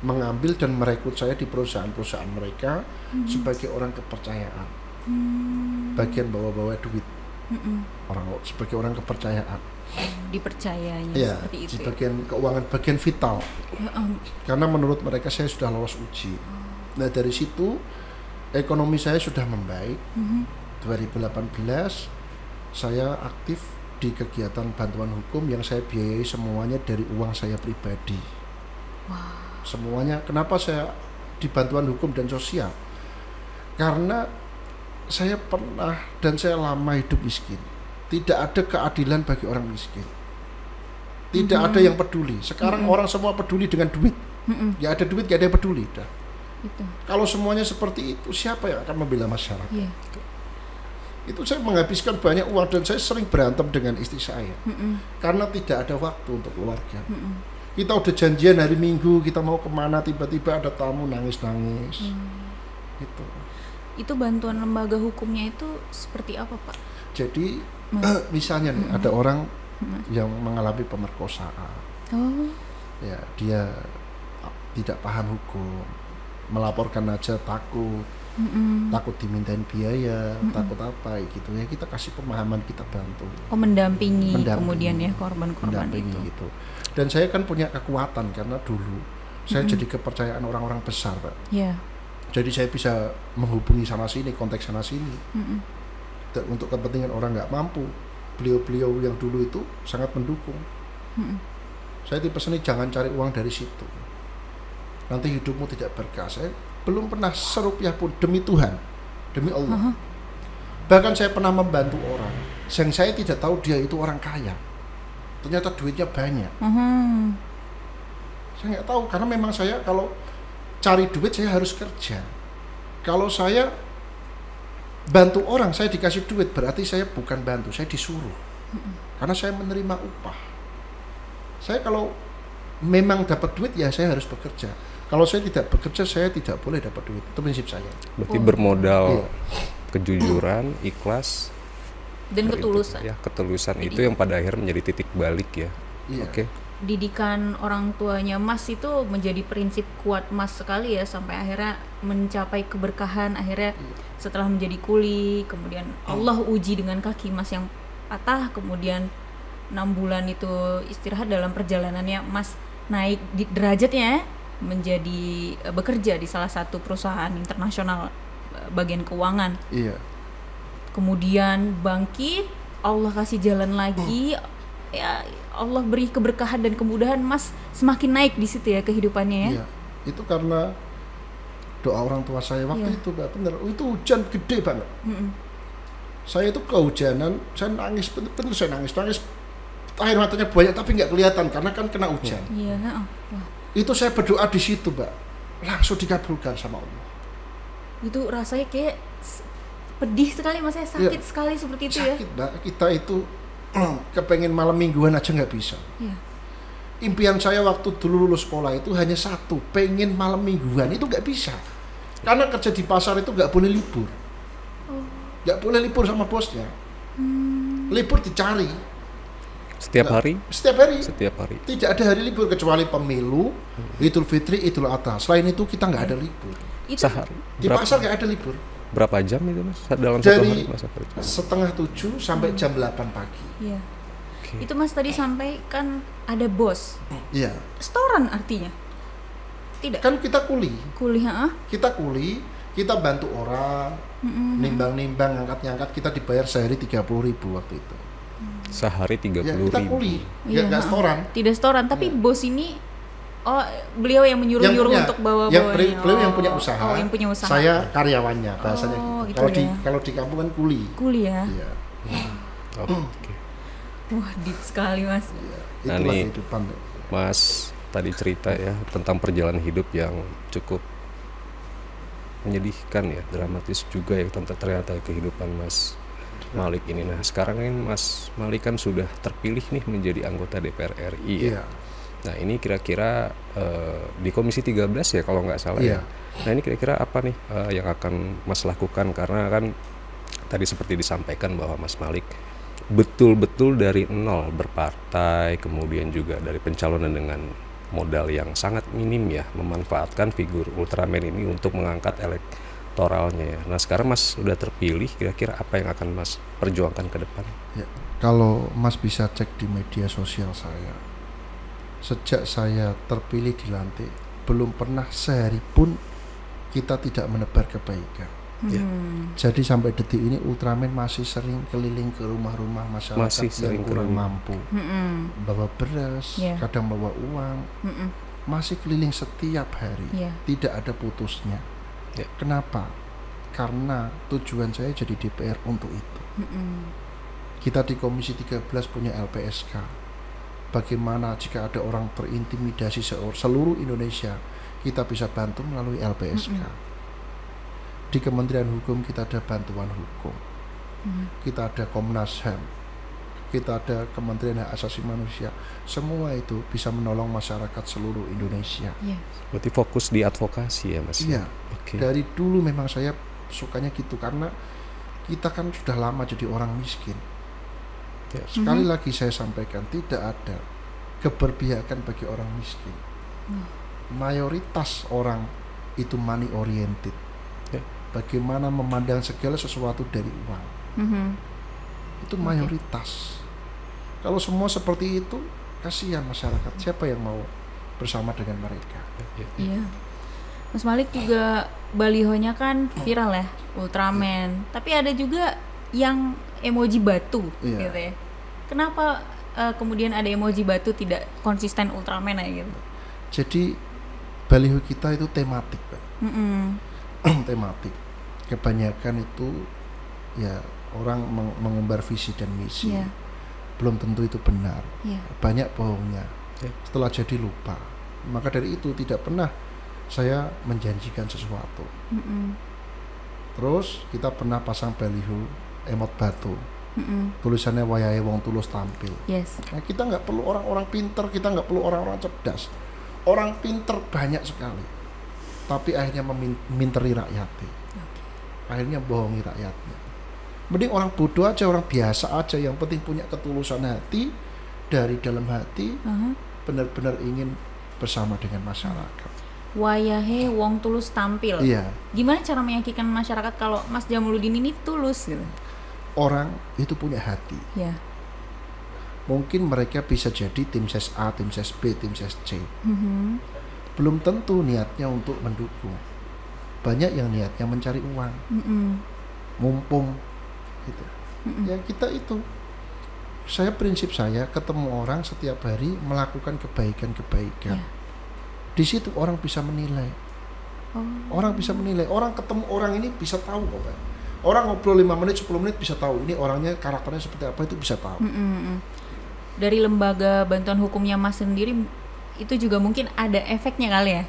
mengambil dan merekrut saya di perusahaan-perusahaan mereka sebagai orang kepercayaan, bagian bawa-bawa duit, sebagai orang kepercayaan, dipercayanya ya, seperti itu. Di bagian keuangan, bagian vital, karena menurut mereka saya sudah lolos uji. Nah dari situ ekonomi saya sudah membaik. 2018 saya aktif di kegiatan bantuan hukum yang saya biayai semuanya dari uang saya pribadi. Semuanya. Kenapa saya di bantuan hukum dan sosial? Karena saya pernah dan saya lama hidup miskin. Tidak ada keadilan bagi orang miskin. Tidak ada yang peduli. Sekarang orang semua peduli dengan duit. Ya ada duit, gak ada yang peduli. Dah. Kalau semuanya seperti itu, siapa yang akan membela masyarakat? Itu saya menghabiskan banyak uang dan saya sering berantem dengan istri saya. Karena tidak ada waktu untuk keluarga. Kita udah janjian hari Minggu kita mau kemana, tiba-tiba ada tamu nangis-nangis. Itu bantuan lembaga hukumnya itu seperti apa Pak? Jadi misalnya nih ada orang yang mengalami pemerkosaan, ya dia tidak paham hukum, melaporkan aja takut, takut dimintain biaya, takut apa gitu ya, kita kasih pemahaman, kita bantu. Mendampingi kemudian ya korban-korban itu. Gitu. Dan saya kan punya kekuatan karena dulu saya jadi kepercayaan orang-orang besar, Pak. Jadi saya bisa menghubungi sana sini, konteks sana sini. Dan untuk kepentingan orang nggak mampu, beliau-beliau yang dulu itu sangat mendukung. Saya dipeseni jangan cari uang dari situ. Nanti hidupmu tidak berkah. Saya belum pernah serupiah pun, demi Tuhan, demi Allah. Bahkan saya pernah membantu orang yang saya tidak tahu dia itu orang kaya. Ternyata duitnya banyak. Saya nggak tahu karena memang saya kalau cari duit saya harus kerja. Kalau saya bantu orang, saya dikasih duit, berarti saya bukan bantu, saya disuruh. Karena saya menerima upah. Saya kalau memang dapat duit ya saya harus bekerja. Kalau saya tidak bekerja, saya tidak boleh dapat duit. Itu prinsip saya. Berarti bermodal kejujuran, ikhlas, dan ketulusan. Ketulusan itu yang pada akhir menjadi titik balik ya. Oke. Didikan orang tuanya Mas itu menjadi prinsip kuat Mas sekali ya, sampai akhirnya mencapai keberkahan. Akhirnya setelah menjadi kuli, kemudian Allah uji dengan kaki Mas yang patah, kemudian 6 bulan itu istirahat, dalam perjalanannya Mas naik di derajatnya menjadi bekerja di salah satu perusahaan internasional bagian keuangan. Kemudian bangkit, Allah kasih jalan lagi, ya Allah beri keberkahan dan kemudahan, Mas semakin naik di situ ya kehidupannya ya. Iya, itu karena doa orang tua saya waktu itu, benar. Itu hujan gede banget. Saya itu kehujanan, saya nangis, bener-bener saya nangis air matanya banyak tapi nggak kelihatan karena kan kena hujan. Iya. Itu saya berdoa di situ, Mbak. Langsung dikabulkan sama Allah. Itu rasanya kayak pedih sekali, maksudnya sakit sekali seperti itu ya. Sakit, Mbak. Kita itu kepengen malam mingguan aja nggak bisa. Iya. Impian saya waktu dulu lulus sekolah itu hanya satu, pengen malam mingguan, itu nggak bisa. Karena kerja di pasar itu nggak boleh libur. Nggak boleh libur sama bosnya. Libur dicari. Setiap hari? Setiap hari. Setiap hari. Tidak ada hari libur kecuali pemilu, Idul Fitri, Idul Adha. Selain itu kita nggak ada libur. Sehari? Di pasar nggak ada libur. Berapa jam itu Mas? Dalam Dari satu hari masa kerja? 6:30 sampai jam 8 pagi. Iya. Itu Mas tadi sampaikan ada bos. Iya. Setoran artinya? Tidak. Kan kita kuli. Kuliah, Kita bantu orang, nimbang-nimbang, ngangkat-ngangkat, kita dibayar sehari 30.000 waktu itu. Sehari 30.000. Ya, kita kuli, Iya, nggak setoran. Tidak setoran, tapi bos ini beliau yang menyuruh-nyuruh untuk bawa-bawanya. Beliau yang punya usaha. Oh, yang punya usaha. Saya karyawannya, bahasanya gitu. Kalau di kampung kan kuli. Kuli ya. Iya. Oke. Wah, deep sekali Mas. Nah, Itulah nih, kehidupan. Mas tadi cerita ya tentang perjalanan hidup yang cukup menyedihkan ya, dramatis juga ya tentang ternyata kehidupan Mas Malik ini. Nah, sekarang kan Mas Malik kan sudah terpilih nih menjadi anggota DPR RI ya. Iya. Nah, ini kira-kira di Komisi 13 ya kalau nggak salah ya. Nah, ini kira-kira apa nih yang akan Mas lakukan, karena kan tadi seperti disampaikan bahwa Mas Malik betul-betul dari nol berpartai, kemudian juga dari pencalonan dengan modal yang sangat minim ya, memanfaatkan figur Ultraman ini untuk mengangkat elektoralnya ya. Nah, sekarang Mas sudah terpilih, kira-kira apa yang akan Mas perjuangkan ke depan? Ya, kalau Mas bisa cek di media sosial saya, sejak saya terpilih dilantik, belum pernah sehari pun kita tidak menebar kebaikan. Ya. Jadi sampai detik ini Ultraman masih sering keliling ke rumah-rumah masyarakat yang kurang mampu, bawa beras, kadang bawa uang, masih keliling setiap hari, tidak ada putusnya. Kenapa? Karena tujuan saya jadi DPR untuk itu. Kita di Komisi 13 punya LPSK. Bagaimana jika ada orang terintimidasi seluruh Indonesia, kita bisa bantu melalui LPSK. Di Kementerian Hukum kita ada bantuan hukum, kita ada Komnas HAM, kita ada Kementerian Hak Asasi Manusia. Semua itu bisa menolong masyarakat seluruh Indonesia. Berarti fokus di advokasi ya Mas? Iya. Dari dulu memang saya sukanya gitu, karena kita kan sudah lama jadi orang miskin. Sekali lagi saya sampaikan, tidak ada keberpihakan bagi orang miskin. Mayoritas orang itu money oriented. Bagaimana memandang segala sesuatu dari uang. Itu mayoritas. Kalau semua seperti itu, kasihan masyarakat. Siapa yang mau bersama dengan mereka? Iya. Mas Malik juga balihonya kan viral ya, Ultraman. Tapi ada juga yang emoji batu gitu ya. Kenapa kemudian ada emoji batu, tidak konsisten Ultraman aja gitu? Jadi baliho kita itu tematik, Pak. Tematik. Kebanyakan itu ya orang mengumbar visi dan misi. Belum tentu itu benar. Banyak bohongnya. Setelah jadi lupa. Maka dari itu tidak pernah saya menjanjikan sesuatu. Terus kita pernah pasang baliho emot batu. Tulisannya wayahe wong tulus tampil. Nah, kita nggak perlu orang-orang pinter, kita nggak perlu orang-orang cerdas. Orang pinter banyak sekali, tapi akhirnya meminteri rakyatnya. Akhirnya bohongi rakyatnya. Mending orang bodoh aja, orang biasa aja, yang penting punya ketulusan hati, dari dalam hati benar-benar ingin bersama dengan masyarakat. Wayahe wong tulus tampil. Iya. Gimana cara meyakinkan masyarakat kalau Mas Jamuluddin ini tulus gitu? Orang itu punya hati. Mungkin mereka bisa jadi tim ses A, tim ses B, tim ses C. Belum tentu niatnya untuk mendukung. Banyak yang niatnya mencari uang, mumpung gitu. Ya kita itu, prinsip saya ketemu orang setiap hari melakukan kebaikan-kebaikan. Di situ orang bisa menilai. Orang bisa menilai. Orang ketemu orang ini bisa tahu kok, Pak. Orang ngobrol 5 menit, 10 menit bisa tahu ini orangnya karakternya seperti apa, itu bisa tahu. dari lembaga bantuan hukumnya Mas sendiri itu juga mungkin ada efeknya kali ya?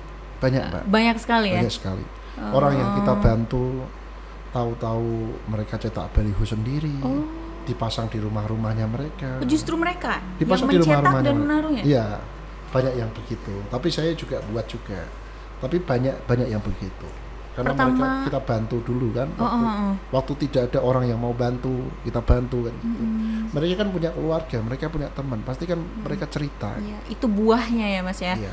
Banyak, Mbak. Banyak sekali ya? Banyak sekali. Orang yang kita bantu tahu-tahu mereka cetak baliho sendiri, dipasang di rumah-rumahnya mereka. Justru mereka Dipasang yang di mencetak rumah-rumahnya dan mereka. menaruhnya? Iya, banyak yang begitu. Tapi saya juga buat juga. Tapi banyak yang begitu. Karena mereka kita bantu dulu kan. Waktu tidak ada orang yang mau bantu, kita bantu kan. Mereka kan punya keluarga, mereka punya teman. Pasti kan mereka cerita. Iya, itu buahnya ya Mas ya. Iya.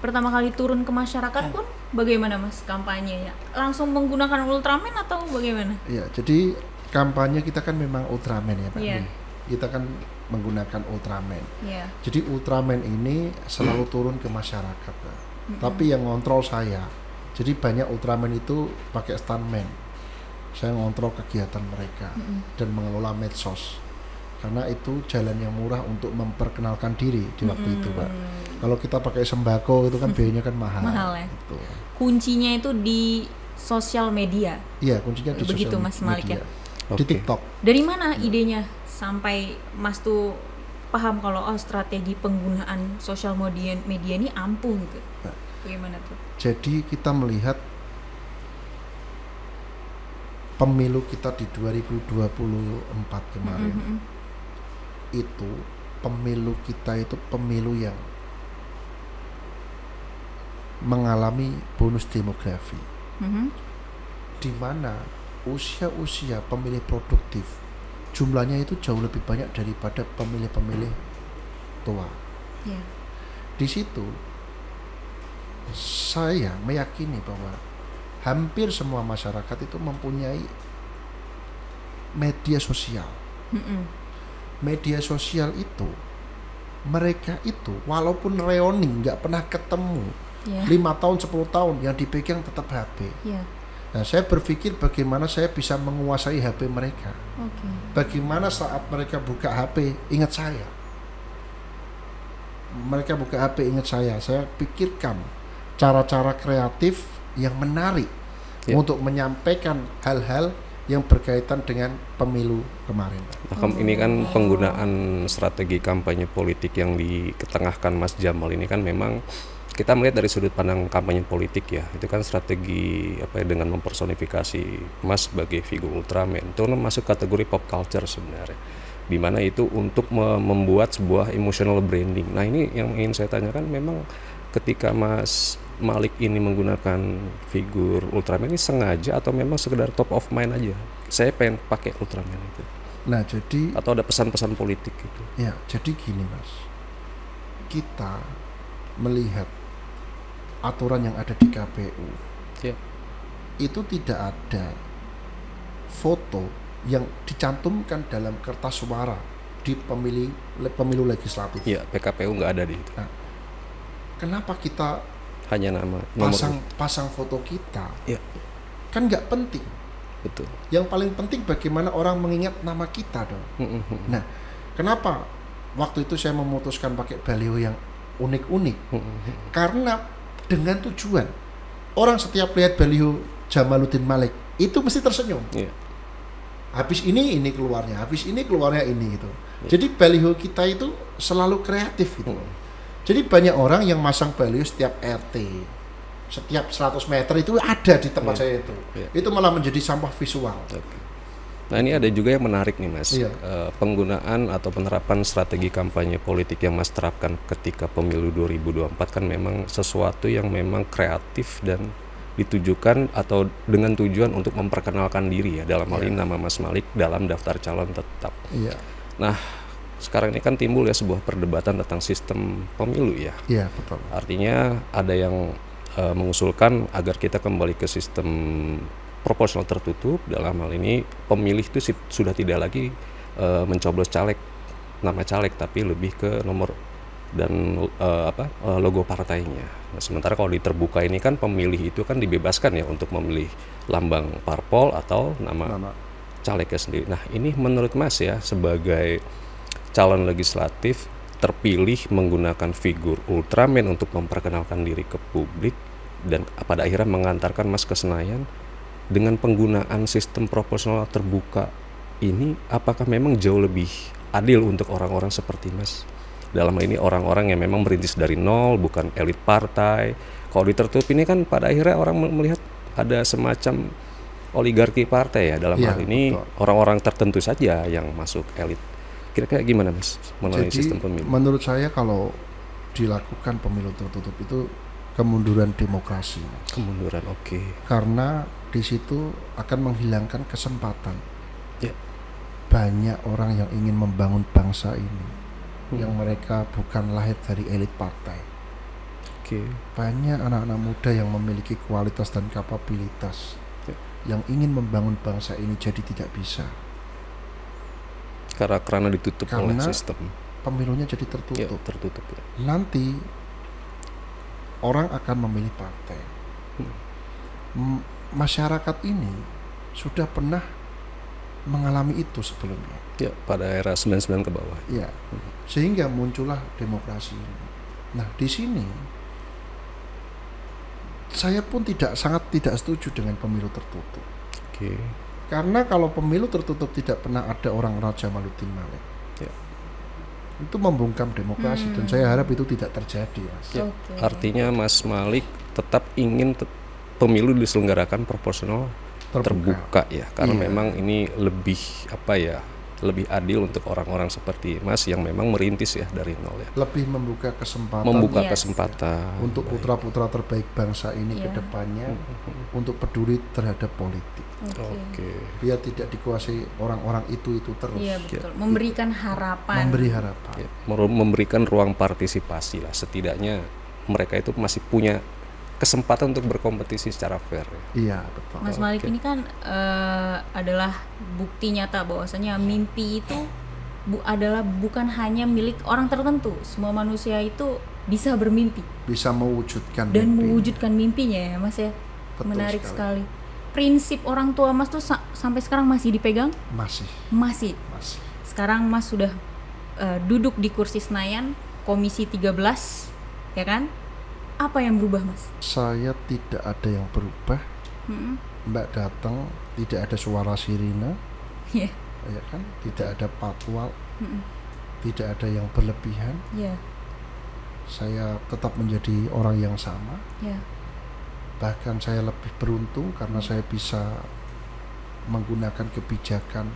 Pertama kali turun ke masyarakat pun bagaimana Mas kampanyenya? Langsung menggunakan Ultraman atau bagaimana? Iya, jadi kampanye kita kan memang Ultraman ya Pak. Iya. Kita kan menggunakan Ultraman. Iya. Jadi Ultraman ini selalu turun ke masyarakat, Pak. Tapi yang ngontrol saya. Jadi banyak Ultraman itu pakai stuntman. Saya ngontrol kegiatan mereka dan mengelola medsos. Karena itu jalan yang murah untuk memperkenalkan diri di waktu itu, Pak. Kalau kita pakai sembako itu kan biayanya kan mahal. Mahal ya. Gitu. Kuncinya itu di sosial media. Iya, kuncinya di Begitu, sosial Mas Malik media. ya? Di TikTok. Dari mana idenya sampai Mas tuh paham kalau strategi penggunaan sosial media ini ampuh gitu? Nah, bagaimana tuh? jadi kita melihat pemilu kita di 2024 kemarin. Itu pemilu kita itu pemilu yang mengalami bonus demografi. Di mana usia-usia pemilih produktif jumlahnya itu jauh lebih banyak daripada pemilih-pemilih tua. Yeah. Di situ saya meyakini bahwa hampir semua masyarakat itu mempunyai media sosial. Media sosial itu mereka itu walaupun reuni nggak pernah ketemu 5 tahun 10 tahun yang dipegang tetap HP. Nah, saya berpikir bagaimana saya bisa menguasai HP mereka. Bagaimana saat mereka buka HP ingat saya. Mereka buka HP ingat saya. Saya pikirkan cara-cara kreatif yang menarik untuk menyampaikan hal-hal yang berkaitan dengan pemilu kemarin. Nah, ini kan penggunaan strategi kampanye politik yang diketengahkan Mas Jamal ini kan memang kita melihat dari sudut pandang kampanye politik ya, itu kan strategi dengan mempersonifikasi Mas sebagai figur Ultraman. Itu masuk kategori pop culture sebenarnya, di mana itu untuk membuat sebuah emotional branding. Nah, ini yang ingin saya tanyakan, memang ketika Mas Malik ini menggunakan figur Ultraman ini sengaja atau memang sekedar top of mind aja? Saya pengen pakai Ultraman itu. Nah, jadi atau ada pesan-pesan politik gitu? Ya, jadi gini Mas, kita melihat aturan yang ada di KPU itu tidak ada foto yang dicantumkan dalam kertas suara di pemilu legislatif. Iya, PKPU nggak ada di itu. Nah, kenapa kita hanya nama pasang foto kita? Iya. Kan nggak penting. Betul. Yang paling penting bagaimana orang mengingat nama kita dong. Nah, kenapa waktu itu saya memutuskan pakai baliho yang unik-unik? Karena dengan tujuan orang setiap lihat baliho Jamaluddin Malik itu mesti tersenyum. Habis ini keluarnya, habis ini keluarnya ini gitu. Jadi baliho kita itu selalu kreatif gitu. Jadi banyak orang yang masang baliho setiap RT, setiap 100 meter itu ada di tempat saya itu. Itu malah menjadi sampah visual. Nah, ini ada juga yang menarik nih Mas, penggunaan atau penerapan strategi kampanye politik yang Mas terapkan ketika pemilu 2024 kan memang sesuatu yang memang kreatif dan ditujukan atau dengan tujuan untuk memperkenalkan diri ya, dalam hal ini nama Mas Malik dalam daftar calon tetap. Nah, sekarang ini kan timbul ya sebuah perdebatan tentang sistem pemilu ya. Iya, betul. Artinya ada yang mengusulkan agar kita kembali ke sistem proporsional tertutup. Dalam hal ini pemilih itu sudah tidak lagi mencoblos caleg, nama caleg, tapi lebih ke nomor dan logo partainya. Nah, sementara kalau di terbuka ini kan pemilih itu kan dibebaskan ya untuk memilih lambang parpol atau nama calegnya sendiri. Nah, ini menurut Mas ya sebagai calon legislatif terpilih menggunakan figur Ultraman untuk memperkenalkan diri ke publik dan pada akhirnya mengantarkan Mas ke Senayan, dengan penggunaan sistem proporsional terbuka ini apakah memang jauh lebih adil untuk orang-orang seperti Mas. Dalam hal ini orang-orang yang memang merintis dari nol, bukan elit partai. Kalau ditertutup ini kan pada akhirnya orang melihat ada semacam oligarki partai ya. Dalam hal ini orang-orang tertentu saja yang masuk elit. Kira-kira gimana Mas mengenai sistem pemilu? Menurut saya kalau dilakukan pemilu tertutup itu kemunduran demokrasi, Mas. Kemunduran, oke. Karena di situ akan menghilangkan kesempatan. Banyak orang yang ingin membangun bangsa ini, yang mereka bukan lahir dari elit partai. Banyak anak-anak muda yang memiliki kualitas dan kapabilitas, yang ingin membangun bangsa ini jadi tidak bisa. Karena ditutup oleh sistem. Pemilunya jadi tertutup. Tertutup. Nanti orang akan memilih partai. Masyarakat ini sudah pernah mengalami itu sebelumnya. Ya, pada era 99 ke bawah. Ya, sehingga muncullah demokrasi ini. Nah, di sini saya pun sangat tidak setuju dengan pemilu tertutup. Karena kalau pemilu tertutup tidak pernah ada orang Raja Jamaluddin Malik. Itu membungkam demokrasi dan saya harap itu tidak terjadi, Mas. Artinya Mas Malik tetap ingin pemilu diselenggarakan proporsional terbuka ya, karena memang ini lebih lebih adil untuk orang-orang seperti Mas yang memang merintis ya dari nol ya. Lebih membuka kesempatan. Kesempatan untuk putra-putra terbaik bangsa ini ke depannya untuk peduli terhadap politik. Biar tidak dikuasai orang-orang itu terus. Iya betul. Memberikan harapan. Memberi harapan. Memberikan ruang partisipasi lah, setidaknya mereka itu masih punya kesempatan untuk berkompetisi secara fair. Iya betul. Mas Malik ini kan adalah bukti nyata bahwasanya mimpi itu adalah bukan hanya milik orang tertentu. Semua manusia itu bisa bermimpi. Bisa mewujudkan dan mewujudkan mimpinya ya Mas ya. Betul menarik sekali. Prinsip orang tua Mas tuh sampai sekarang masih dipegang? Masih. Sekarang Mas sudah duduk di kursi Senayan, Komisi 13, ya kan? Apa yang berubah Mas? Saya tidak ada yang berubah. Mbak datang, tidak ada suara sirine, ya kan? Tidak ada patwal, tidak ada yang berlebihan. Saya tetap menjadi orang yang sama. Bahkan saya lebih beruntung karena saya bisa menggunakan kebijakan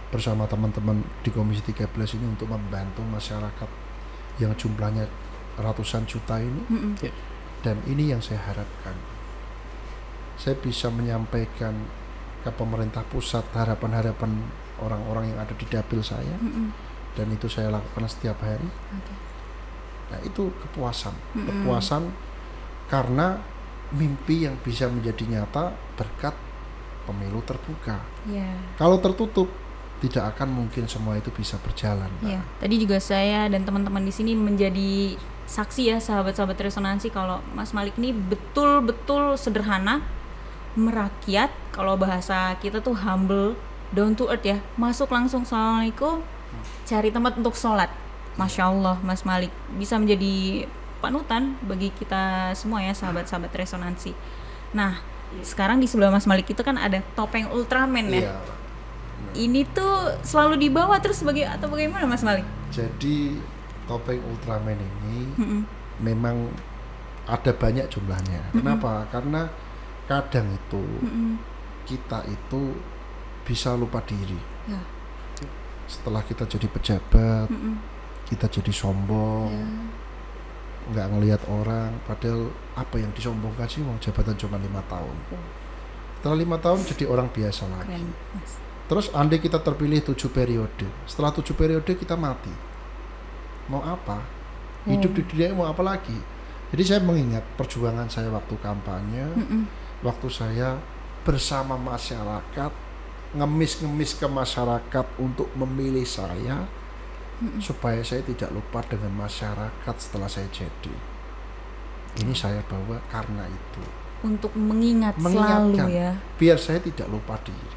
bersama teman-teman di Komisi 13 ini untuk membantu masyarakat yang jumlahnya ratusan juta ini. Dan ini yang saya harapkan. Saya bisa menyampaikan ke pemerintah pusat harapan-harapan orang-orang yang ada di dapil saya. Dan itu saya lakukan setiap hari. Nah, itu kepuasan. Kepuasan karena mimpi yang bisa menjadi nyata berkat pemilu terbuka. Kalau tertutup tidak akan mungkin semua itu bisa berjalan. Tadi juga saya dan teman-teman di sini menjadi saksi ya, sahabat-sahabat resonansi, kalau Mas Malik ini betul-betul sederhana, merakyat, kalau bahasa kita tuh humble, down to earth ya, masuk langsung assalamualaikum, cari tempat untuk sholat. Masya Allah, Mas Malik bisa menjadi panutan bagi kita semua ya, sahabat-sahabat resonansi. Nah, sekarang di sebelah Mas Malik itu kan ada topeng Ultraman ya. Ini tuh selalu dibawa terus atau bagaimana Mas Malik? Jadi topeng Ultraman ini memang ada banyak jumlahnya. Kenapa? Karena kadang itu kita itu bisa lupa diri. Setelah kita jadi pejabat, kita jadi sombong, nggak ngelihat orang. Padahal apa yang disombongkan sih, wong jabatan cuma 5 tahun. Setelah 5 tahun jadi orang biasa lagi. Terus andai kita terpilih 7 periode, setelah 7 periode kita mati. Mau apa? Hidup di dunia mau apa lagi? Jadi saya mengingat perjuangan saya waktu kampanye, waktu saya bersama masyarakat, ngemis ke masyarakat untuk memilih saya, supaya saya tidak lupa dengan masyarakat setelah saya jadi. Ini saya bawa karena itu. Untuk mengingatkan selalu ya. Biar saya tidak lupa diri.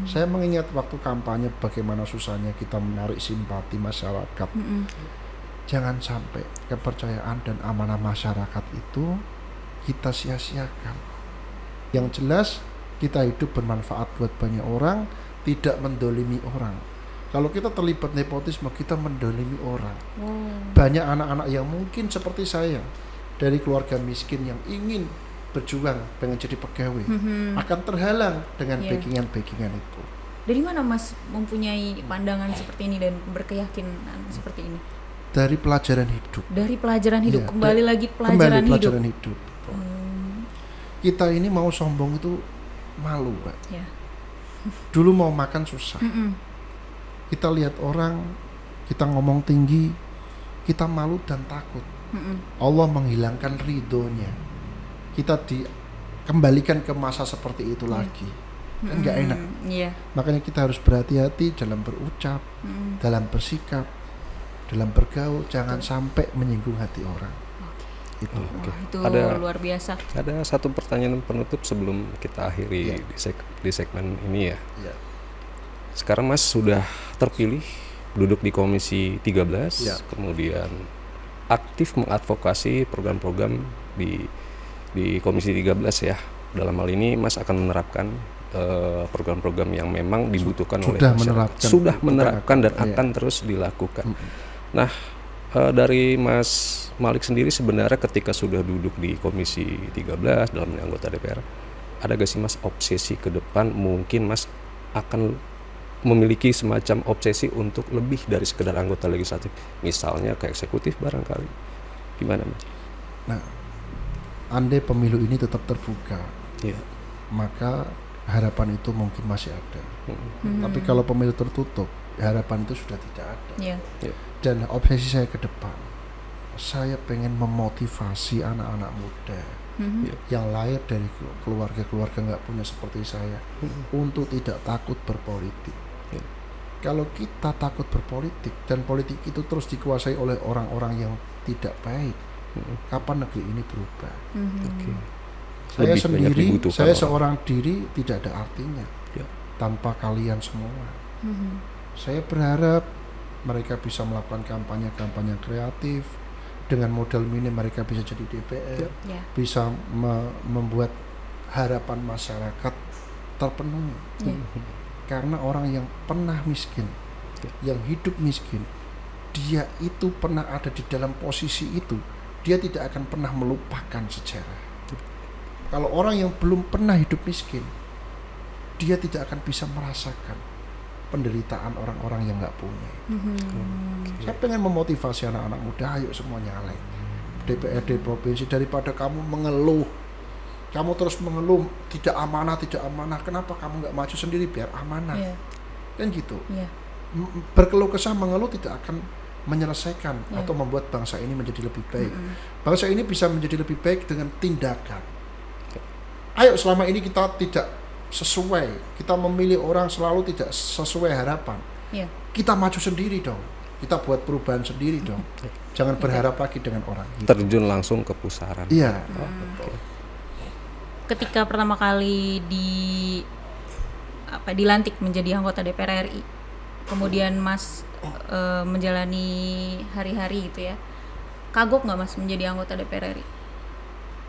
Saya mengingat waktu kampanye bagaimana susahnya kita menarik simpati masyarakat. Jangan sampai kepercayaan dan amanah masyarakat itu kita sia-siakan. Yang jelas kita hidup bermanfaat buat banyak orang, tidak mendolimi orang. Kalau kita terlibat nepotisme, kita mendolimi orang. Banyak anak-anak yang mungkin seperti saya, dari keluarga miskin yang ingin berjuang pengen jadi pegawai, akan terhalang dengan backingan-backingan itu. Dari mana Mas mempunyai pandangan seperti ini dan berkeyakinan seperti ini? Dari pelajaran hidup. Dari pelajaran hidup, Ya, kembali lagi pelajaran hidup. Kita ini mau sombong itu malu, Pak. Ya. Dulu mau makan susah. Kita lihat orang, kita ngomong tinggi, kita malu dan takut. Allah menghilangkan ridhonya. Kita dikembalikan ke masa seperti itu lagi. Kan nggak enak. Makanya kita harus berhati-hati dalam berucap, dalam bersikap, dalam bergaul, jangan sampai menyinggung hati orang. Itu. Itu Ada- luar biasa. Ada satu pertanyaan penutup sebelum kita akhiri di segmen ini ya. Ya. Sekarang Mas sudah terpilih duduk di Komisi 13, Ya. kemudian aktif mengadvokasi program-program di Komisi 13 ya. Dalam hal ini Mas akan menerapkan program-program yang memang dibutuhkan oleh Sudah masyarakat. menerapkan. Sudah Bukan menerapkan dan akan. akan terus dilakukan. Nah, dari Mas Malik sendiri sebenarnya ketika sudah duduk di Komisi 13 dalam anggota DPR, ada gak sih Mas obsesi ke depan mungkin Mas akan memiliki semacam obsesi untuk lebih dari sekedar anggota legislatif, misalnya ke eksekutif barangkali, gimana Mas? Nah, andai pemilu ini tetap terbuka, Iya. maka harapan itu mungkin masih ada. Tapi kalau pemilu tertutup, harapan itu sudah tidak ada. Ya. Dan obsesi saya ke depan, saya pengen memotivasi anak-anak muda yang lahir dari keluarga-keluarga nggak punya seperti saya untuk tidak takut berpolitik. Kalau kita takut berpolitik dan politik itu terus dikuasai oleh orang-orang yang tidak baik, kapan negeri ini berubah? Saya Lebih banyak sendiri, dibutuhkan saya orang. seorang diri tidak ada artinya Ya. tanpa kalian semua. Saya berharap mereka bisa melakukan kampanye-kampanye kreatif dengan modal minim, mereka bisa jadi DPR, Ya. bisa membuat harapan masyarakat terpenuhi. Karena orang yang pernah miskin, yang hidup miskin, dia itu pernah ada di dalam posisi itu, dia tidak akan pernah melupakan sejarah. Kalau orang yang belum pernah hidup miskin, dia tidak akan bisa merasakan penderitaan orang-orang yang nggak punya. Saya pengen memotivasi anak-anak muda, ayo semuanya nyalek DPRD provinsi, daripada kamu mengeluh, kamu terus mengeluh tidak amanah, kenapa kamu nggak maju sendiri biar amanah? Iya. Kan gitu. Iya. Berkeluh kesah mengeluh tidak akan menyelesaikan atau membuat bangsa ini menjadi lebih baik. Bangsa ini bisa menjadi lebih baik dengan tindakan. Ayo, selama ini kita tidak sesuai, kita memilih orang selalu tidak sesuai harapan. Iya. Kita maju sendiri dong, kita buat perubahan sendiri dong. Jangan berharap lagi dengan orang. Terjun langsung ke pusaran. Iya. Ketika pertama kali dilantik menjadi anggota DPR RI, kemudian Mas menjalani hari-hari gitu ya, kagok nggak Mas menjadi anggota DPR RI?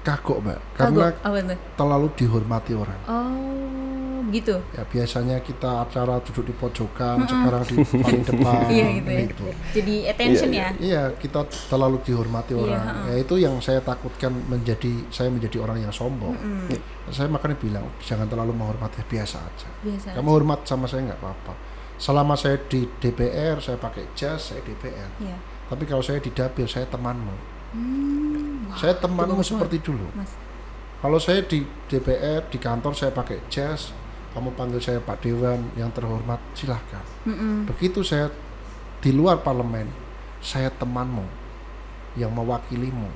Kagok, Mbak, karena Kagok, apa tuh? terlalu dihormati orang. Oh, gitu. Ya biasanya kita acara duduk di pojokan, sekarang di paling depan. Iya gitu ya. Jadi attention ya. Iya, kita terlalu dihormati Iya, orang. Ya itu yang saya takutkan saya menjadi orang yang sombong. Saya makanya bilang jangan terlalu menghormati, biasa aja. Biasa Kamu hormat sama saya nggak apa-apa. Selama saya di DPR, saya pakai jas, saya DPR. Iya. Tapi kalau saya di dapil, saya temanmu. Saya temanmu seperti dulu. Mas. Kalau saya di DPR, di kantor saya pakai jas, kamu panggil saya Pak Dewan yang terhormat, silahkan. Begitu saya di luar parlemen, saya temanmu yang mewakilimu,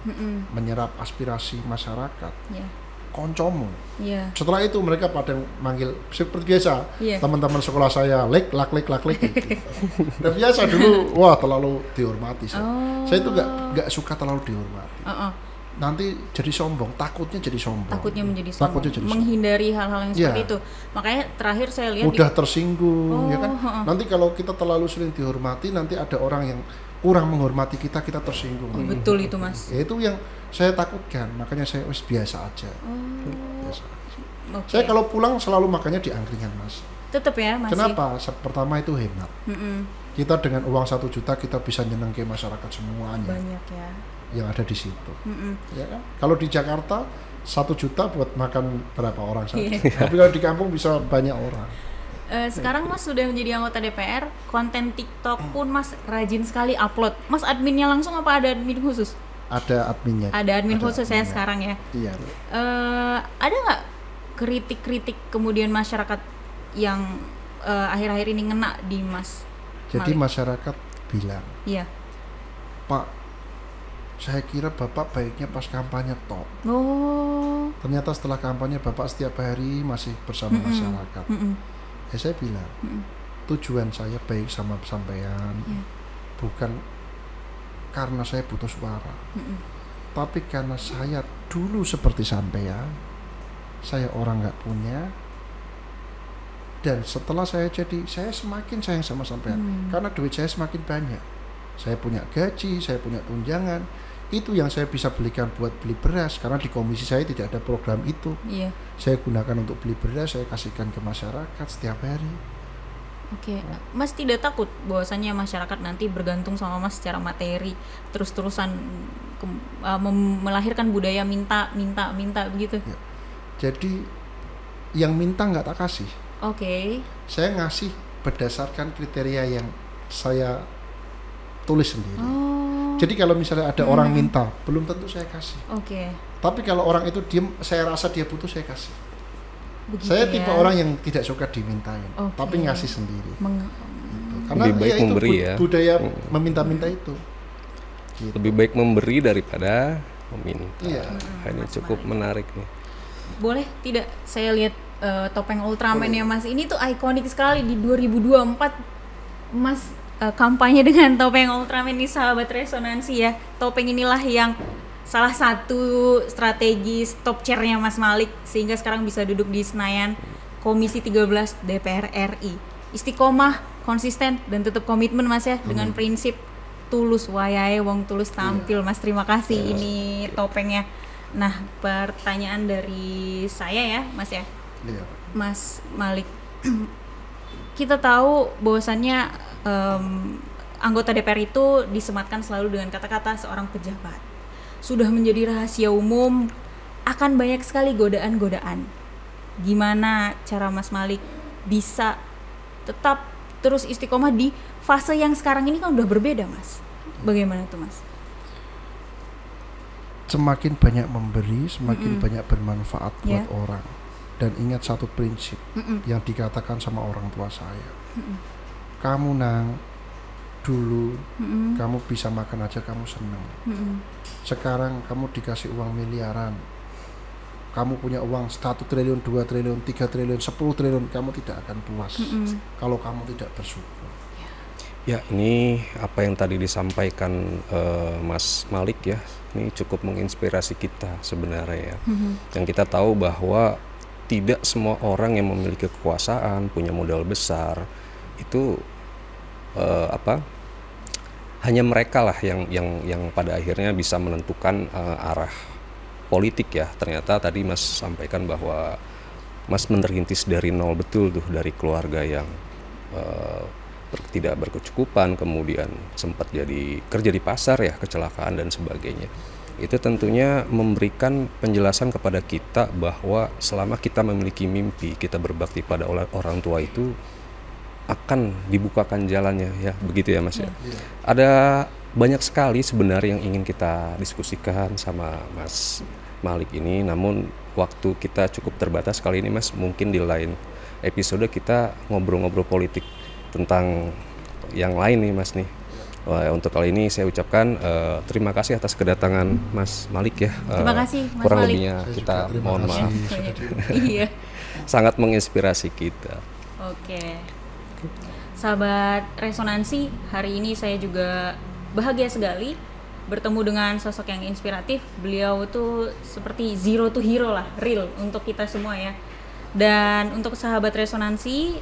menyerap aspirasi masyarakat, Iya. koncomu. Iya. Setelah itu mereka pada manggil seperti biasa, Iya. teman-teman sekolah saya lek gitu. Dan biasa dulu, wah terlalu dihormati saya. Saya itu nggak suka terlalu dihormati. Nanti jadi sombong, takutnya jadi sombong. Takutnya menjadi sombong, Takutnya jadi sombong. menghindari hal-hal yang seperti Iya. itu. Makanya terakhir saya lihat Mudah tersinggung, ya kan? heeh. Nanti kalau kita terlalu sering dihormati, nanti ada orang yang kurang menghormati kita tersinggung. betul itu Mas. Ya, itu yang saya takutkan, makanya saya biasa aja. Biasa aja. Oke. Saya kalau pulang selalu makannya di angkringan, Mas. Tetap ya masih. Kenapa? Pertama itu hemat. Kita dengan uang 1 juta kita bisa nyeneng ke masyarakat semuanya. Banyak ya. Yang ada di situ. Ya kan? Kalau di Jakarta 1 juta buat makan berapa orang saja. Tapi kalau di kampung bisa banyak orang. Sekarang Mas sudah menjadi anggota DPR, konten TikTok pun Mas rajin sekali upload. Mas adminnya langsung apa ada admin khusus? Ada adminnya. Ada admin khusus ya sekarang ya. Iya. Ada nggak kritik-kritik kemudian masyarakat yang akhir-akhir ini ngena di Mas? Jadi masyarakat bilang, iya, Pak, saya kira Bapak baiknya pas kampanye top. Oh. Ternyata setelah kampanye Bapak setiap hari masih bersama masyarakat. Ya saya bilang, tujuan saya baik sama sampean, bukan karena saya butuh suara, tapi karena saya dulu seperti sampean, saya orang nggak punya. Dan setelah saya semakin sayang sama sampean karena duit saya semakin banyak. Saya punya gaji, saya punya tunjangan. Itu yang saya bisa belikan buat beli beras karena di komisi saya tidak ada program itu. Iya. Saya gunakan untuk beli beras, saya kasihkan ke masyarakat setiap hari. Oke. Mas tidak takut bahwasannya masyarakat nanti bergantung sama Mas secara materi, terus-terusan melahirkan budaya minta begitu? Ya. Jadi yang minta nggak tak kasih. Oke. Saya ngasih berdasarkan kriteria yang saya tulis sendiri. Jadi kalau misalnya ada orang minta, belum tentu saya kasih. Oke. Tapi kalau orang itu diem, saya rasa dia butuh, saya kasih. Begitu Saya ya. tipe orang yang tidak suka dimintain, tapi ngasih sendiri. Gitu. Karena Lebih baik ya itu memberi ya. budaya meminta-minta itu. Gitu. Lebih baik memberi daripada meminta. Iya. Ini cukup menarik nih. Boleh tidak saya lihat topeng Ultraman ya Mas, ini tuh ikonik sekali di 2024 Mas kampanye dengan topeng Ultraman ini, sahabat resonansi ya. Topeng inilah yang salah satu strategi top chair-nya Mas Malik sehingga sekarang bisa duduk di Senayan Komisi 13 DPR RI. Istiqomah, konsisten dan tetap komitmen Mas ya dengan prinsip tulus wayahe wong tulus tampil. Mas terima kasih ini topengnya. Nah, pertanyaan dari saya ya Mas ya. Mas Malik, kita tahu bahwasannya anggota DPR itu disematkan selalu dengan kata-kata seorang pejabat. Sudah menjadi rahasia umum, akan banyak sekali godaan-godaan. Gimana cara Mas Malik bisa tetap terus istiqomah di fase yang sekarang ini kan udah berbeda Mas? Bagaimana tuh Mas? Semakin banyak memberi, semakin banyak bermanfaat buat orang. Dan ingat satu prinsip yang dikatakan sama orang tua saya. Kamu nang dulu kamu bisa makan aja kamu senang. Sekarang kamu dikasih uang miliaran, kamu punya uang 1 triliun, 2 triliun, 3 triliun, 10 triliun, kamu tidak akan puas kalau kamu tidak bersyukur. Ya, ini apa yang tadi disampaikan Mas Malik ya, ini cukup menginspirasi kita sebenarnya ya. Yang kita tahu bahwa tidak semua orang yang memiliki kekuasaan, punya modal besar, itu hanya mereka lah yang pada akhirnya bisa menentukan arah politik ya. Ternyata tadi Mas sampaikan bahwa Mas menerintis dari nol betul tuh, dari keluarga yang tidak berkecukupan, kemudian sempat jadi kerja di pasar ya, kecelakaan dan sebagainya. Itu tentunya memberikan penjelasan kepada kita bahwa selama kita memiliki mimpi, kita berbakti pada orang tua itu akan dibukakan jalannya ya, begitu ya Mas ya. Ada banyak sekali sebenarnya yang ingin kita diskusikan sama Mas Malik ini, namun waktu kita cukup terbatas kali ini Mas. Mungkin di lain episode kita ngobrol-ngobrol politik tentang yang lain nih Mas nih. Untuk kali ini saya ucapkan terima kasih atas kedatangan Mas Malik ya. Terima kasih Mas kurang Malik. lebihnya kita mohon maaf. Iya. Sangat menginspirasi kita. Oke. Sahabat resonansi, hari ini saya juga bahagia sekali bertemu dengan sosok yang inspiratif. Beliau tuh seperti zero to hero lah, real untuk kita semua ya. Dan untuk sahabat resonansi,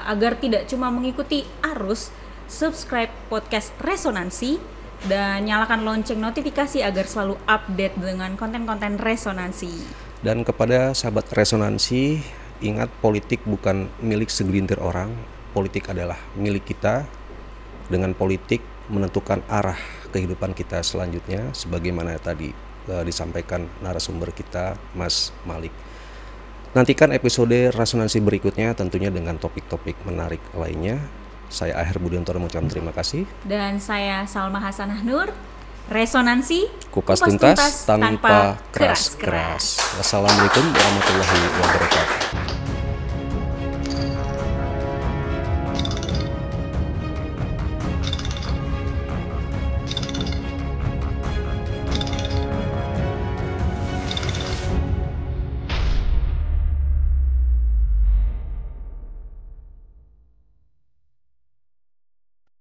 agar tidak cuma mengikuti arus, subscribe podcast Resonansi dan nyalakan lonceng notifikasi agar selalu update dengan konten-konten resonansi. Dan kepada sahabat resonansi, ingat politik bukan milik segelintir orang, politik adalah milik kita. Dengan politik menentukan arah kehidupan kita selanjutnya, sebagaimana tadi disampaikan narasumber kita, Mas Malik. Nantikan episode resonansi berikutnya tentunya dengan topik-topik menarik lainnya. Saya Aher Budianto mengucapkan terima kasih. Dan saya Salma Hasanah Nur. Resonansi Kupas tuntas tanpa keras-keras. Wassalamualaikum warahmatullahi wabarakatuh.